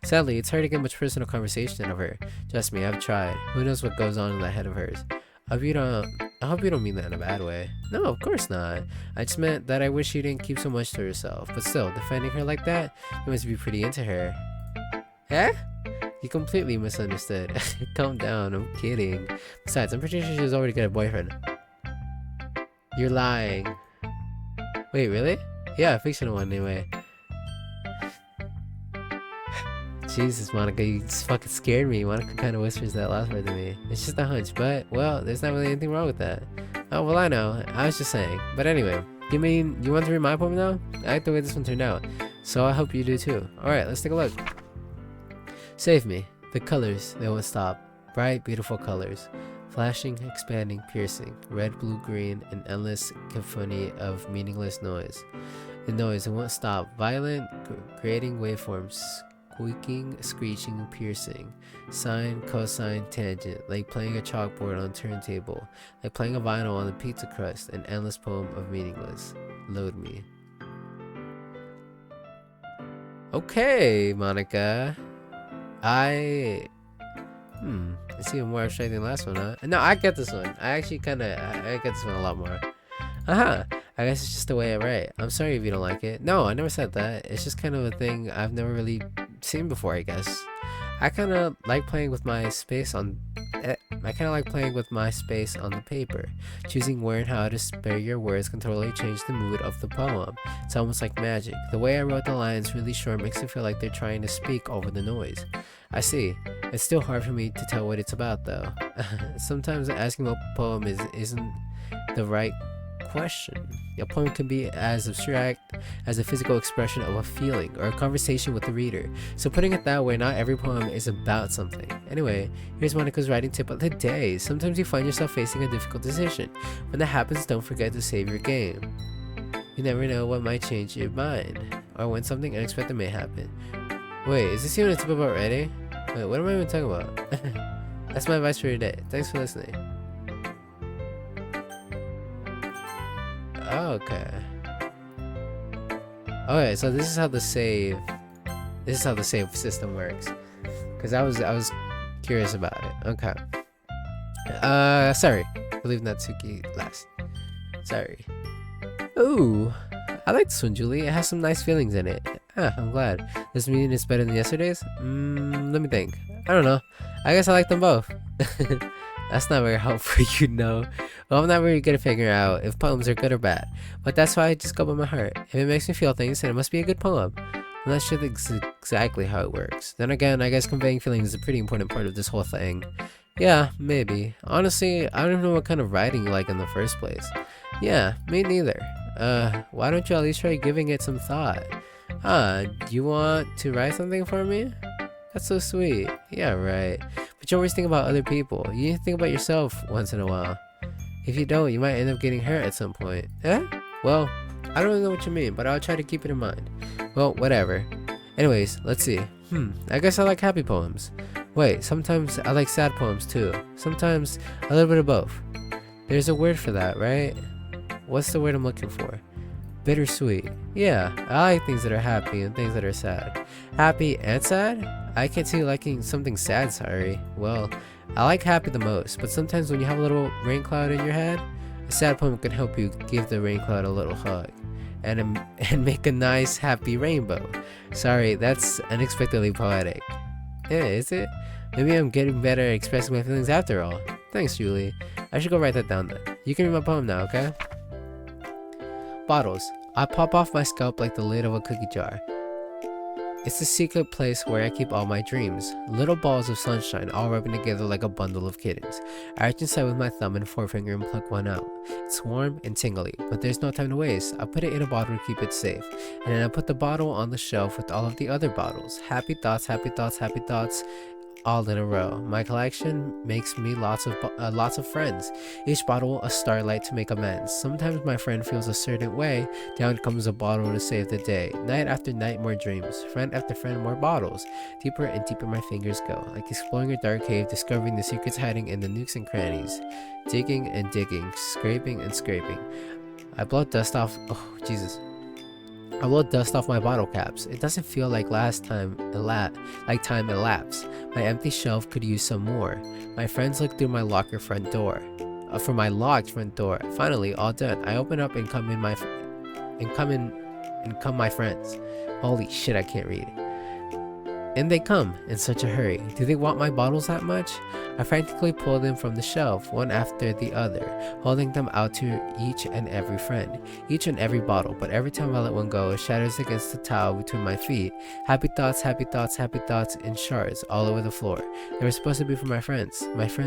Sadly, it's hard to get much personal conversation out of her. Trust me, I've tried. Who knows what goes on in that head of hers. I hope you don't mean that in a bad way. No, of course not. I just meant that I wish she didn't keep so much to herself. But still, defending her like that, you must be pretty into her. Eh? You completely misunderstood. Calm down, I'm kidding. Besides, I'm pretty sure she's already got a boyfriend. You're lying. Wait, really? Yeah, a fictional one anyway. Jesus, Monica, you just fucking scared me. Monica kind of whispers that last word to me. It's just a hunch, but, well, there's not really anything wrong with that. Oh, well, I know. I was just saying. But anyway, you want to read my poem now? I like the way this one turned out, so I hope you do too. Alright, let's take a look. Save me. The colors, they won't stop. Bright, beautiful colors. Flashing, expanding, piercing. Red, blue, green, an endless cacophony of meaningless noise. The noise, it won't stop. Violent, creating waveforms. Squeaking, screeching, piercing. Sine, cosine, tangent. Like playing a chalkboard on a turntable. Like playing a vinyl on a pizza crust. An endless poem of meaningless. Load me. Okay, Monica. It's even more abstract than the last one, huh? No, I get this one. I get this one a lot more. I guess it's just the way I write. I'm sorry if you don't like it. No, I never said that. It's just kind of a thing I've never really seen before, I guess. I kind of like playing with my space on the paper. Choosing where and how to spare your words can totally change the mood of the poem. It's almost like magic. The way I wrote the lines really short makes it feel like they're trying to speak over the noise. I see. It's still hard for me to tell what it's about, though. Sometimes asking what poem isn't the right question. A poem can be as abstract as a physical expression of a feeling or a conversation with the reader. So putting it that way, not every poem is about something. Anyway, here's Monica's writing tip of the day. Sometimes you find yourself facing a difficult decision. When that happens, don't forget to save your game. You never know what might change your mind, or when something unexpected may happen. Wait, is this even a tip about writing? Wait, what am I even talking about? That's my advice for today. Thanks for listening. Okay. Okay, so this is how the save system works. Cause I was curious about it. Okay. Sorry. We're leaving Natsuki last. Sorry. Ooh, I like this one, Julie. It has some nice feelings in it. I'm glad. Does it mean it's better than yesterday's? Let me think. I don't know. I guess I like them both. That's not very helpful, you know. Well, I'm not really good at figuring out if poems are good or bad, but that's why I just go by my heart. If it makes me feel things, then it must be a good poem. I'm not sure exactly how it works. Then again, I guess conveying feelings is a pretty important part of this whole thing. Yeah, maybe. Honestly, I don't even know what kind of writing you like in the first place. Yeah, me neither. Why don't you at least try giving it some thought? Do you want to write something for me? That's so sweet. Yeah, right. But you always think about other people. You need to think about yourself once in a while. If you don't, you might end up getting hurt at some point. Eh? Well, I don't really know what you mean, but I'll try to keep it in mind. Well, whatever. Anyways, let's see. I guess I like happy poems. Wait, sometimes I like sad poems too. Sometimes a little bit of both. There's a word for that, right? What's the word I'm looking for? Bittersweet. Yeah, I like things that are happy and things that are sad. Happy and sad? I can't see you liking something sad, sorry. Well, I like happy the most, but sometimes when you have a little rain cloud in your head, a sad poem can help you give the rain cloud a little hug and make a nice happy rainbow. Sorry, that's unexpectedly poetic. Yeah, is it? Maybe I'm getting better at expressing my feelings after all. Thanks, Julie. I should go write that down then. You can read my poem now, okay? Bottles. I pop off my scalp like the lid of a cookie jar. It's the secret place where I keep all my dreams. Little balls of sunshine all rubbing together like a bundle of kittens. I reach inside with my thumb and forefinger and pluck one out. It's warm and tingly, but there's no time to waste. I put it in a bottle to keep it safe. And then I put the bottle on the shelf with all of the other bottles. Happy thoughts, happy thoughts, happy thoughts, all in a row. My collection makes me lots of friends. Each bottle a starlight to make amends. Sometimes my friend feels a certain way. Down comes a bottle to save the day. Night after night, more dreams. Friend after friend, more bottles. Deeper and deeper my fingers go, like exploring a dark cave, discovering the secrets hiding in the nooks and crannies. Digging and digging, scraping and scraping. I blow dust off. Oh, Jesus. I blow dust off my bottle caps. It doesn't feel like time elapsed. My empty shelf could use some more. My friends look through my locker front door. For my locked front door. Finally, all done. I open up and come my friends. Holy shit, I can't read. And they come in such a hurry. Do they want my bottles that much? I frantically pull them from the shelf, one after the other, holding them out to each and every friend, each and every bottle, but every time I let one go, it shatters against the tile between my feet. Happy thoughts, happy thoughts, happy thoughts in shards all over the floor. They were supposed to be for my friends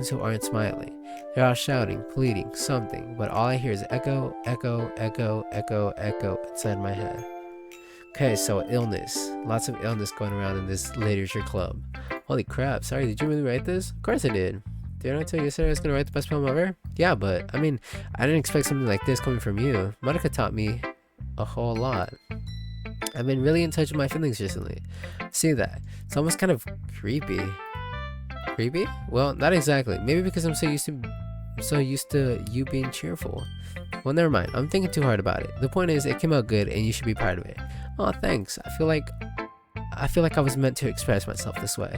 who aren't smiling. They're all shouting, pleading, something, but all I hear is echo, echo, echo, echo, echo inside my head. Okay, so illness. Lots of illness going around in this literature club. Holy crap, sorry, did you really write this? Of course I did. Didn't I tell you yesterday I was going to write the best poem ever? Yeah, but, I mean, I didn't expect something like this coming from you. Monica taught me a whole lot. I've been really in touch with my feelings recently. See that? It's almost kind of creepy. Creepy? Well, not exactly. Maybe because I'm so used to you being cheerful. Well, never mind. I'm thinking too hard about it. The point is, it came out good, and you should be proud of it. Oh, thanks. I feel like I was meant to express myself this way.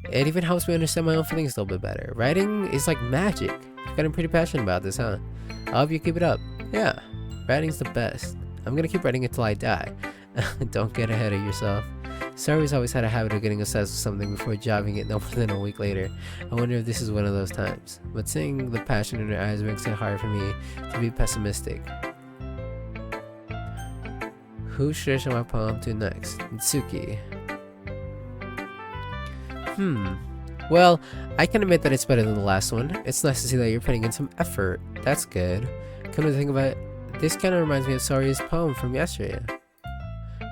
It even helps me understand my own feelings a little bit better. Writing is like magic. You've gotten pretty passionate about this, huh? I hope you keep it up. Yeah, writing's the best. I'm gonna keep writing it till I die. Don't get ahead of yourself. Stories always had a habit of getting obsessed with something before jobbing it no more than a week later. I wonder if this is one of those times. But seeing the passion in her eyes makes it hard for me to be pessimistic. Who should I show my poem to next? Mitsuki. Well, I can admit that it's better than the last one. It's nice to see that you're putting in some effort. That's good. Come to think of it, this kind of reminds me of Sori's poem from yesterday.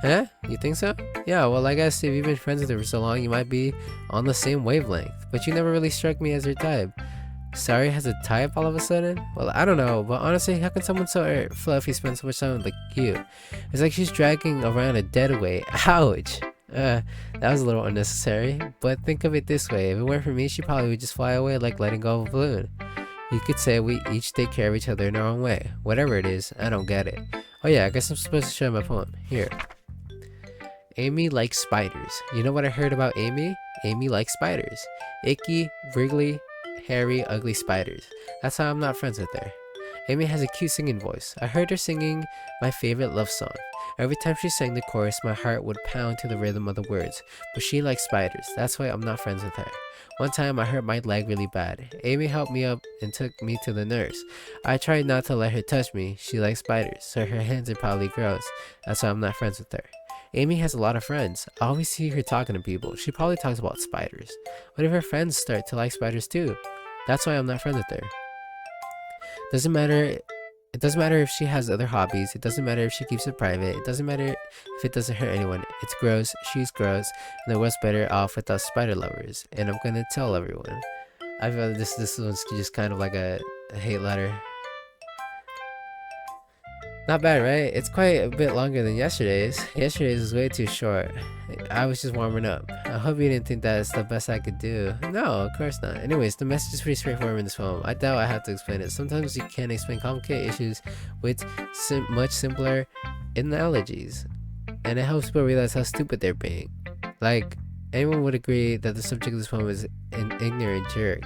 Huh? You think so? Yeah, well, I guess if you've been friends with her for so long, you might be on the same wavelength. But you never really struck me as her type. Sari has a type all of a sudden? Well, I don't know, but honestly, how can someone so fluffy spend so much time with like you? It's like she's dragging around a dead weight. Ouch! That was a little unnecessary, but think of it this way. If it weren't for me, she probably would just fly away like letting go of a balloon. You could say we each take care of each other in our own way. Whatever it is, I don't get it. Oh yeah, I guess I'm supposed to show my poem. Here. Amy likes spiders. You know what I heard about Amy? Amy likes spiders. Icky, wriggly, hairy, ugly spiders. That's how I'm not friends with her. Amy has a cute singing voice. I heard her singing my favorite love song. Every time she sang the chorus, my heart would pound to the rhythm of the words. But she likes spiders. That's why I'm not friends with her. One time I hurt my leg really bad. Amy helped me up and took me to the nurse. I tried not to let her touch me. She likes spiders, so her hands are probably gross. That's why I'm not friends with her. Amy has a lot of friends. I always see her talking to people. She probably talks about spiders. What if her friends start to like spiders too? That's why I'm not friends with her. Doesn't matter. It doesn't matter if she has other hobbies. It doesn't matter if she keeps it private. It doesn't matter if it doesn't hurt anyone. It's gross. She's gross. And the world's better off with us spider lovers. And I'm gonna tell everyone. I feel this one's just kind of like a hate letter. Not bad, right? It's quite a bit longer than yesterday's. Yesterday's was way too short. I was just warming up. I hope you didn't think that's the best I could do. No, of course not. Anyways, the message is pretty straightforward in this poem. I doubt I have to explain it. Sometimes you can't explain complicated issues with much simpler analogies. And it helps people realize how stupid they're being. Like, anyone would agree that the subject of this poem is an ignorant jerk.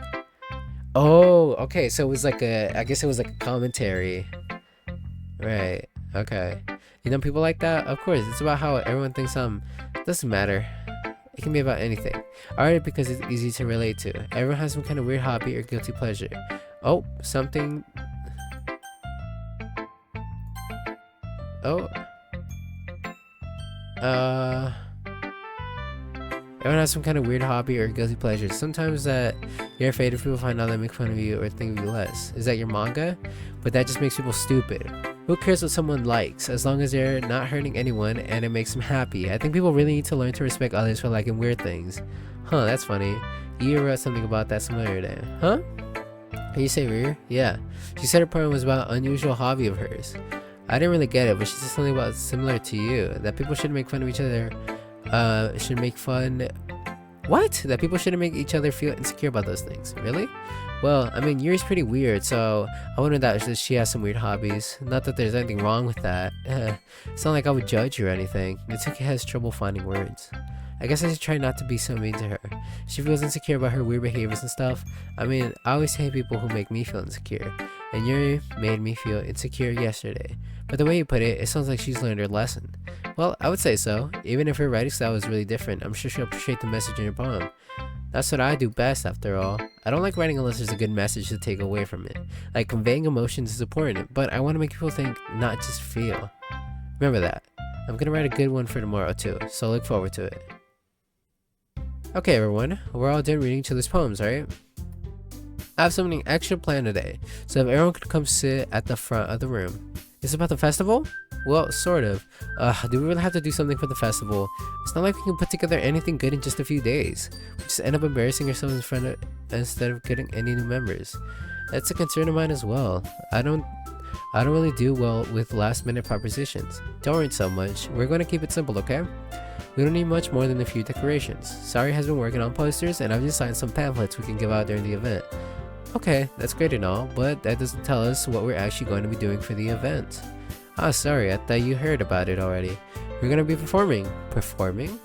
Oh, okay, so it was like I guess it was like a commentary. Right. Okay. You know people like that? Of course, it's about how everyone thinks doesn't matter. It can be about anything. Art because it's easy to relate to. Everyone has some kind of weird hobby or guilty pleasure. Oh, something. Oh. Everyone has some kind of weird hobby or guilty pleasure. Sometimes that you're afraid if people find out that make fun of you or think of you less. Is that your manga? But that just makes people stupid. Who cares what someone likes, as long as they're not hurting anyone and it makes them happy? I think people really need to learn to respect others for liking weird things. Huh, that's funny. You wrote something about that similar day. Huh? Can you say weird? Yeah. She said her poem was about an unusual hobby of hers. I didn't really get it, but she said something about similar to you. That people shouldn't make fun of each other. Should make fun. What? That people shouldn't make each other feel insecure about those things. Really? Well, I mean, Yuri's pretty weird, so I wonder that she has some weird hobbies. Not that there's anything wrong with that. It's not like I would judge her or anything. Mitsuki has trouble finding words. I guess I should try not to be so mean to her. She feels insecure about her weird behaviors and stuff. I mean, I always hate people who make me feel insecure. And Yuri made me feel insecure yesterday. But the way you put it, it sounds like she's learned her lesson. Well, I would say so. Even if her writing style is really different, I'm sure she'll appreciate the message in your poem. That's what I do best, after all. I don't like writing unless there's a good message to take away from it. Like, conveying emotions is important, but I want to make people think, not just feel. Remember that. I'm gonna write a good one for tomorrow too, so look forward to it. Okay everyone, we're all done reading each other's poems, right? I have something extra planned today, so if everyone could come sit at the front of the room. Is it about the festival? Well, sort of. Do we really have to do something for the festival? It's not like we can put together anything good in just a few days. We just end up embarrassing ourselves in front of instead of getting any new members. That's a concern of mine as well. I don't really do well with last minute propositions. Don't worry so much. We're going to keep it simple, okay? We don't need much more than a few decorations. Sari has been working on posters and I've designed some pamphlets we can give out during the event. Okay, that's great and all, but that doesn't tell us what we're actually going to be doing for the event. Ah, sorry, I thought you heard about it already. We're gonna be performing. Performing?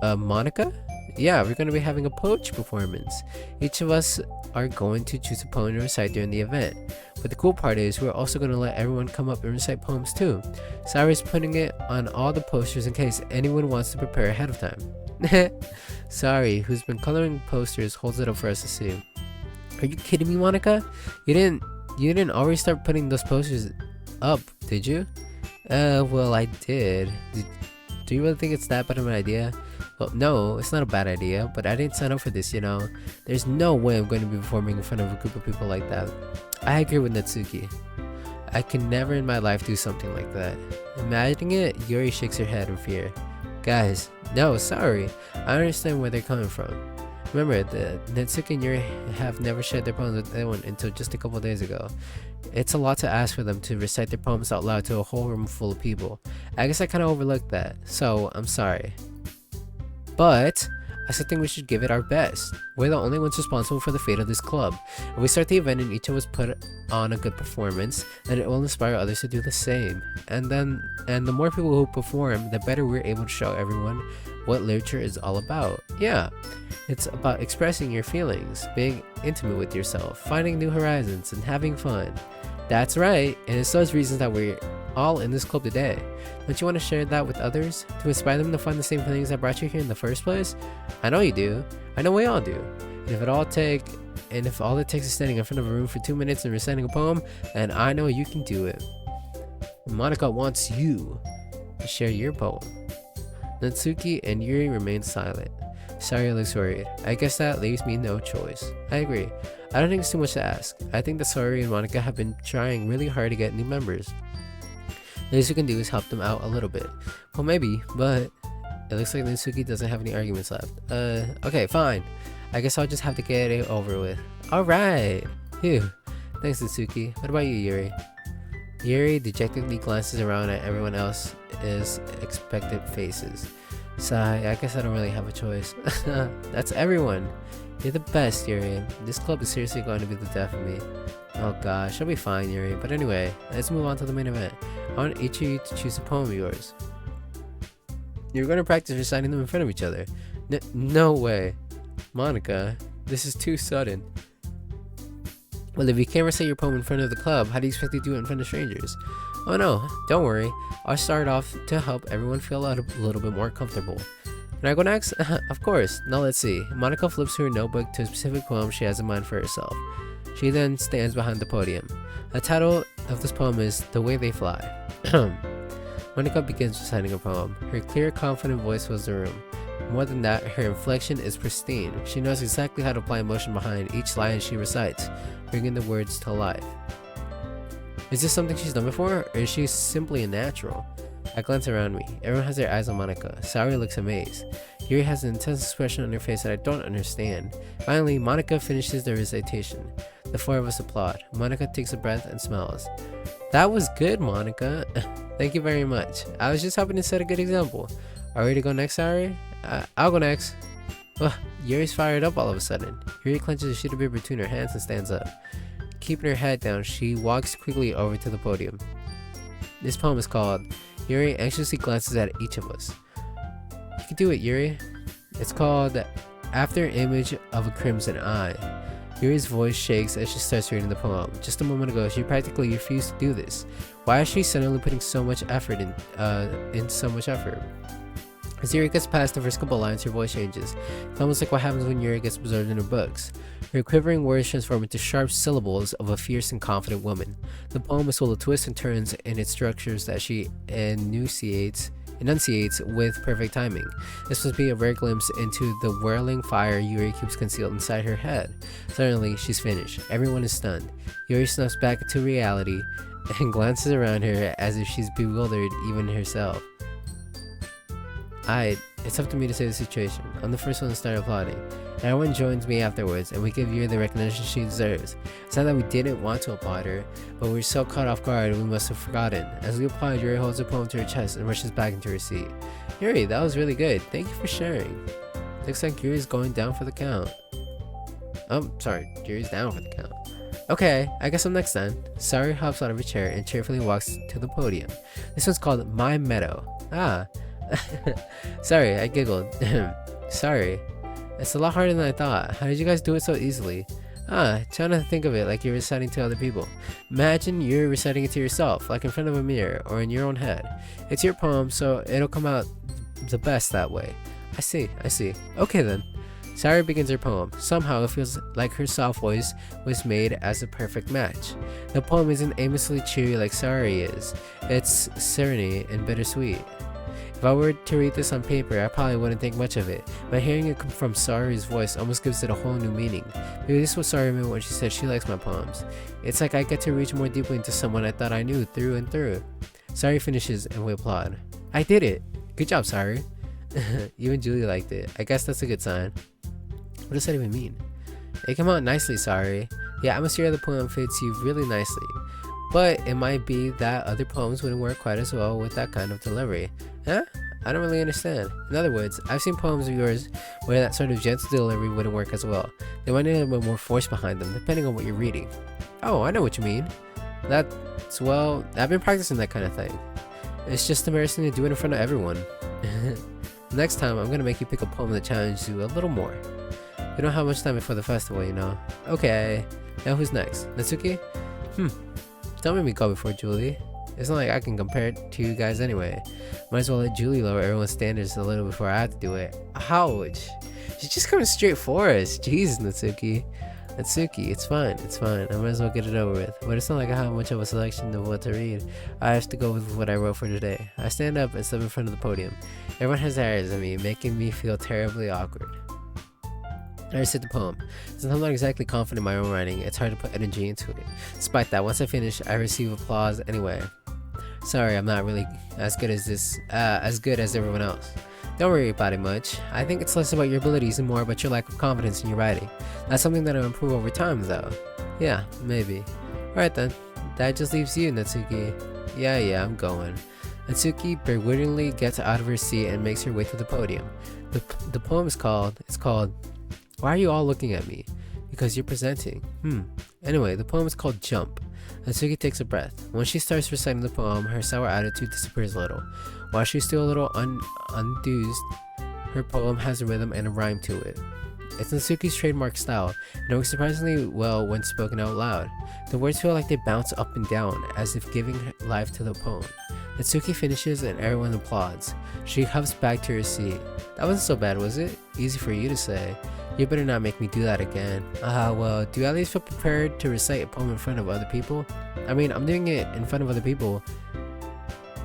Monica? Yeah, we're gonna be having a poetry performance. Each of us are going to choose a poem to recite during the event. But the cool part is, we're also gonna let everyone come up and recite poems too. Sari's putting it on all the posters in case anyone wants to prepare ahead of time. Sari, who's been coloring posters, holds it up for us to see. Are you kidding me, Monica? You didn't already start putting those posters up, did you? Well, I did. Do you really think it's that bad of an idea? Well, no, it's not a bad idea, but I didn't sign up for this, you know. There's no way I'm going to be performing in front of a group of people like that. I agree with Natsuki. I can never in my life do something like that. Imagining it, Yuri shakes her head in fear. Guys, no, sorry. I understand where they're coming from. Remember, the Natsuki and Yuri have never shared their poems with anyone until just a couple days ago. It's a lot to ask for them to recite their poems out loud to a whole room full of people. I guess I kind of overlooked that, so I'm sorry. But I still think we should give it our best. We're the only ones responsible for the fate of this club. If we start the event and each of us put on a good performance, then it will inspire others to do the same. And the more people who perform, the better we're able to show everyone what literature is all about. Yeah, it's about expressing your feelings, being intimate with yourself, finding new horizons, and having fun. That's right, and it's those reasons that we're all in this club today. Don't you want to share that with others? To inspire them to find the same feelings that brought you here in the first place? I know you do. I know we all do. And if all it takes is standing in front of a room for 2 minutes and reciting a poem, then I know you can do it. Monica wants you to share your poem. Natsuki and Yuri remain silent. Sari looks worried. I guess that leaves me no choice. I agree. I don't think it's too much to ask. I think that Sari and Monica have been trying really hard to get new members. The least we can do is help them out a little bit. Well, maybe, but it looks like Natsuki doesn't have any arguments left. Okay, fine. I guess I'll just have to get it over with. Alright. Phew. Thanks, Natsuki. What about you, Yuri? Yuri dejectedly glances around at everyone else's expectant faces. Sigh, I guess I don't really have a choice. That's everyone. You're the best, Yuri. This club is seriously going to be the death of me. Oh gosh, I'll be fine, Yuri. But anyway, let's move on to the main event. I want each of you to choose a poem of yours. You're going to practice reciting them in front of each other. No way. Monica, this is too sudden. Well, if you can't recite your poem in front of the club, how do you expect to do it in front of strangers? Oh no, don't worry. I'll start off to help everyone feel a little bit more comfortable. Can I go next? Of course. Now let's see. Monica flips through her notebook to a specific poem she has in mind for herself. She then stands behind the podium. The title of this poem is The Way They Fly. Monica begins reciting her poem. Her clear, confident voice fills the room. More than that, her inflection is pristine. She knows exactly how to apply emotion behind each line she recites, bringing the words to life. Is this something she's done before, or is she simply a natural? I glance around me. Everyone has their eyes on Monica. Saori looks amazed. Yuri has an intense expression on her face that I don't understand. Finally, Monica finishes the recitation. The four of us applaud. Monica takes a breath and smiles. That was good, Monica. Thank you very much. I was just hoping to set a good example. Are we ready to go next, Saori? I'll go next. Ugh, Yuri's fired up all of a sudden. Yuri clenches a sheet of paper between her hands and stands up. Keeping her head down, she walks quickly over to the podium. This poem is called Yuri anxiously glances at each of us. You can do it, Yuri. It's called After Image of a Crimson Eye. Yuri's voice shakes as she starts reading the poem. Just a moment ago, she practically refused to do this. Why is she suddenly putting so much effort in so much effort? As Yuri gets past the first couple lines, her voice changes. It's almost like what happens when Yuri gets absorbed in her books. Her quivering words transform into sharp syllables of a fierce and confident woman. The poem is full of twists and turns in its structures that she enunciates with perfect timing. This must be a rare glimpse into the whirling fire Yuri keeps concealed inside her head. Suddenly, she's finished. Everyone is stunned. Yuri snaps back into reality and glances around her as if she's bewildered even herself. It's up to me to save the situation. I'm the first one to start applauding. Everyone joins me afterwards, and we give Yuri the recognition she deserves. It's not that we didn't want to applaud her, but we were so caught off guard we must have forgotten. As we applaud, Yuri holds the poem to her chest and rushes back into her seat. Yuri, that was really good. Thank you for sharing. Looks like Yuri's going down for the count. Yuri's down for the count. Okay, I guess I'm next then. Saori hops out of her chair and cheerfully walks to the podium. This one's called My Meadow. Sorry, I giggled. Sorry. It's a lot harder than I thought. How did you guys do it so easily? Try not to think of it like you're reciting to other people. Imagine you're reciting it to yourself, like in front of a mirror or in your own head. It's your poem, so it'll come out the best that way. I see. Okay then. Saori begins her poem. Somehow it feels like her soft voice was made as a perfect match. The poem isn't aimlessly cheery like Saori is. It's serene and bittersweet. If I were to read this on paper, I probably wouldn't think much of it, but hearing it come from Saori's voice almost gives it a whole new meaning. Maybe this is what Saori meant when she said she likes my poems. It's like I get to reach more deeply into someone I thought I knew through and through. Saori finishes and we applaud. I did it! Good job, Saori. Even Julie liked it. I guess that's a good sign. What does that even mean? It came out nicely, Saori. The atmosphere of the poem fits you really nicely. But it might be that other poems wouldn't work quite as well with that kind of delivery. Huh? I don't really understand. In other words, I've seen poems of yours where that sort of gentle delivery wouldn't work as well. They might need a bit more force behind them, depending on what you're reading. Oh, I know what you mean. Well, I've been practicing that kind of thing. It's just embarrassing to do it in front of everyone. Next time, I'm gonna make you pick a poem that challenges you a little more. We don't have much time before the festival, you know. Okay, now who's next? Natsuki? Don't make me go before Julie. It's not like I can compare it to you guys anyway. Might as well let Julie lower everyone's standards a little before I have to do it. Ouch! She's just coming straight for us. Jeez, Natsuki. Natsuki, it's fine. I might as well get it over with. But it's not like I have much of a selection of what to read. I have to go with what I wrote for today. I stand up and step in front of the podium. Everyone has their eyes on me, making me feel terribly awkward. I recite the poem. Since I'm not exactly confident in my own writing, it's hard to put energy into it. Despite that, once I finish, I receive applause anyway. Sorry, I'm not really as good as everyone else. Don't worry about it much. I think it's less about your abilities and more about your lack of confidence in your writing. That's something that I'll improve over time, though. Yeah, maybe. Alright then. That just leaves you, Natsuki. Yeah, I'm going. Natsuki bewilderingly gets out of her seat and makes her way to the podium. The poem is called, Why Are You All Looking at Me? Because you're presenting. Anyway, the poem is called Jump. Natsuki takes a breath. When she starts reciting the poem, her sour attitude disappears a little. While she's still a little unenthused, her poem has a rhythm and a rhyme to it. It's Natsuki's trademark style, and it works surprisingly well when spoken out loud. The words feel like they bounce up and down, as if giving life to the poem. Natsuki finishes and everyone applauds. She hops back to her seat. That wasn't so bad, was it? Easy for you to say. You better not make me do that again. Well, do you at least feel prepared to recite a poem in front of other people? I mean, I'm doing it in front of other people.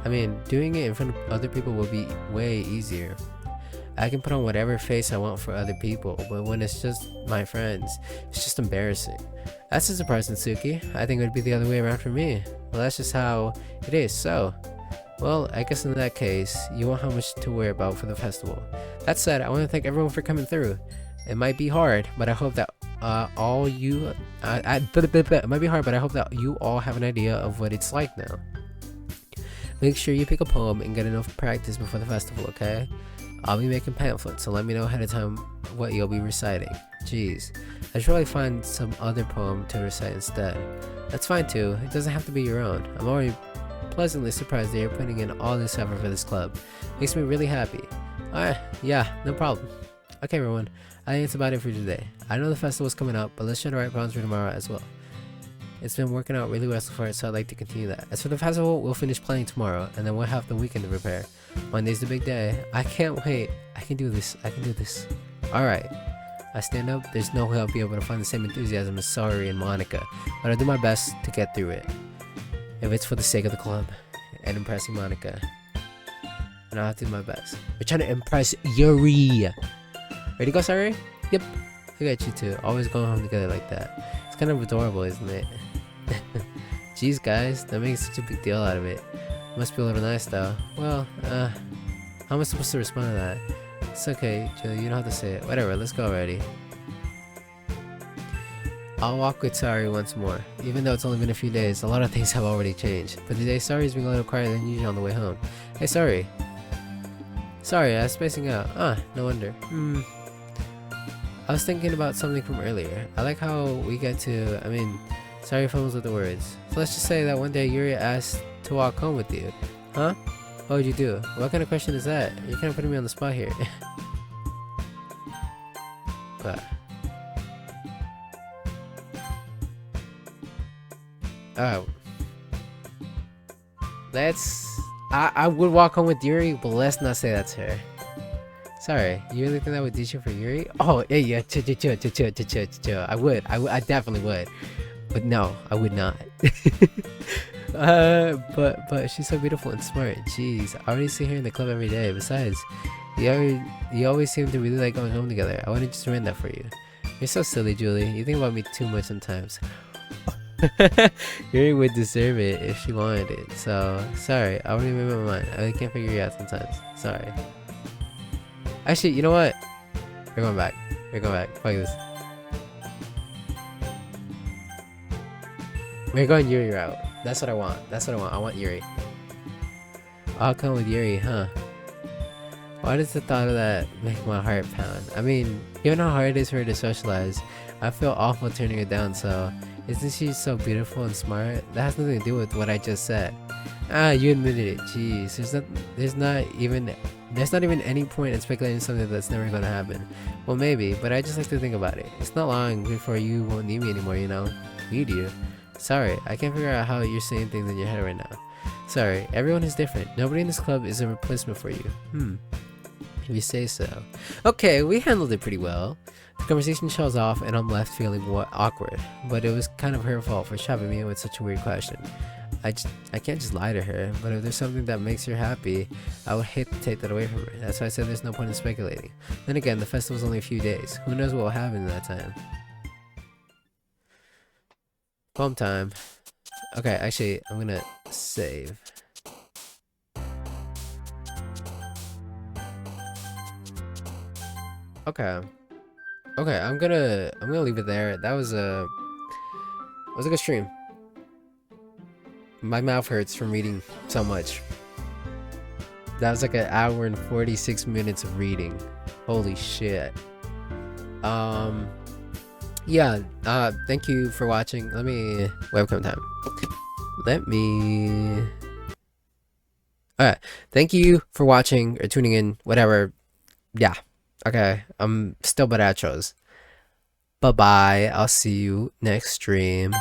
Doing it in front of other people will be way easier. I can put on whatever face I want for other people, but when it's just my friends, it's just embarrassing. That's a surprise, Natsuki. I think it would be the other way around for me. Well, that's just how it is, so. Well, I guess in that case, you won't have much to worry about for the festival. That said, I want to thank everyone for coming through. It might be hard, but I hope that it might be hard, but I hope that you all have an idea of what it's like now. Make sure you pick a poem and get enough practice before the festival, okay? I'll be making pamphlets, so let me know ahead of time what you'll be reciting. Jeez, I should probably find some other poem to recite instead. That's fine too, it doesn't have to be your own. I'm already pleasantly surprised that you're putting in all this effort for this club. Makes me really happy. Alright, yeah, no problem. Okay everyone, I think it's about it for today. I know the festival's coming up, but let's try to write poems for tomorrow as well. It's been working out really well so far, so I'd like to continue that. As for the festival, we'll finish playing tomorrow, and then we'll have the weekend to prepare. Monday's the big day. I can't wait. I can do this. Alright. I stand up. There's no way I'll be able to find the same enthusiasm as Sari and Monica, but I'll do my best to get through it. If it's for the sake of the club and impressing Monica. And I'll have to do my best. We're trying to impress Yuri. Ready to go, Sari? Yep. Look at you two. Always going home together like that. It's kind of adorable, isn't it? Jeez, guys. They're making such a big deal out of it. Must be a little nice, though. Well, how am I supposed to respond to that? It's okay, Julie. You don't have to say it. Whatever. Let's go already. I'll walk with Sari once more. Even though it's only been a few days, a lot of things have already changed. But today, Sari's being a little quieter than usual on the way home. Hey, Sari. Sorry, I was spacing out. No wonder. I was thinking about something from earlier. I like how we get to, Sorry fumbles with the words. So let's just say that one day Yuri asked to walk home with you. Huh? What would you do? What kind of question is that? You're kind of putting me on the spot here. What? Oh. I would walk home with Yuri, but let's not say that's her. Sorry, you really think that would ditch you for Yuri? Oh, yeah, chill. I definitely would. But no, I would not. But she's so beautiful and smart. Jeez, I already see her in the club every day. Besides, you always seem to really like going home together. I want to just ruin that for you. You're so silly, Julie. You think about me too much sometimes. Yuri would deserve it if she wanted it. So, sorry, I already made my mind. I can't figure you out sometimes. Sorry. Actually, you know what? We're going back. Fuck this. We're going Yuri route. That's what I want. I want Yuri. I'll come with Yuri, huh? Why does the thought of that make my heart pound? Given how hard it is for her to socialize, I feel awful turning her down, so isn't she so beautiful and smart? That has nothing to do with what I just said. You admitted it. Jeez, there's not even any point in speculating something that's never gonna happen. Well, maybe, but I just like to think about it. It's not long before you won't need me anymore, you know? Need you? Sorry, I can't figure out how you're saying things in your head right now. Sorry, everyone is different. Nobody in this club is a replacement for you. If you say so. Okay, we handled it pretty well. The conversation shows off and I'm left feeling awkward, but it was kind of her fault for shoving me in with such a weird question. I can't just lie to her, but if there's something that makes her happy, I would hate to take that away from her. That's why I said there's no point in speculating. Then again, the festival's only a few days. Who knows what will happen in that time? Poem time. Okay, actually, I'm gonna save. Okay, I'm gonna leave it there. That was a good stream. My mouth hurts from reading so much. That was like an hour and 46 minutes of reading. Holy shit. Yeah, thank you for watching. Let me webcam time. Let me Alright. Thank you for watching or tuning in, whatever. Yeah. Okay. I'm still bad at shows. Bye bye. I'll see you next stream.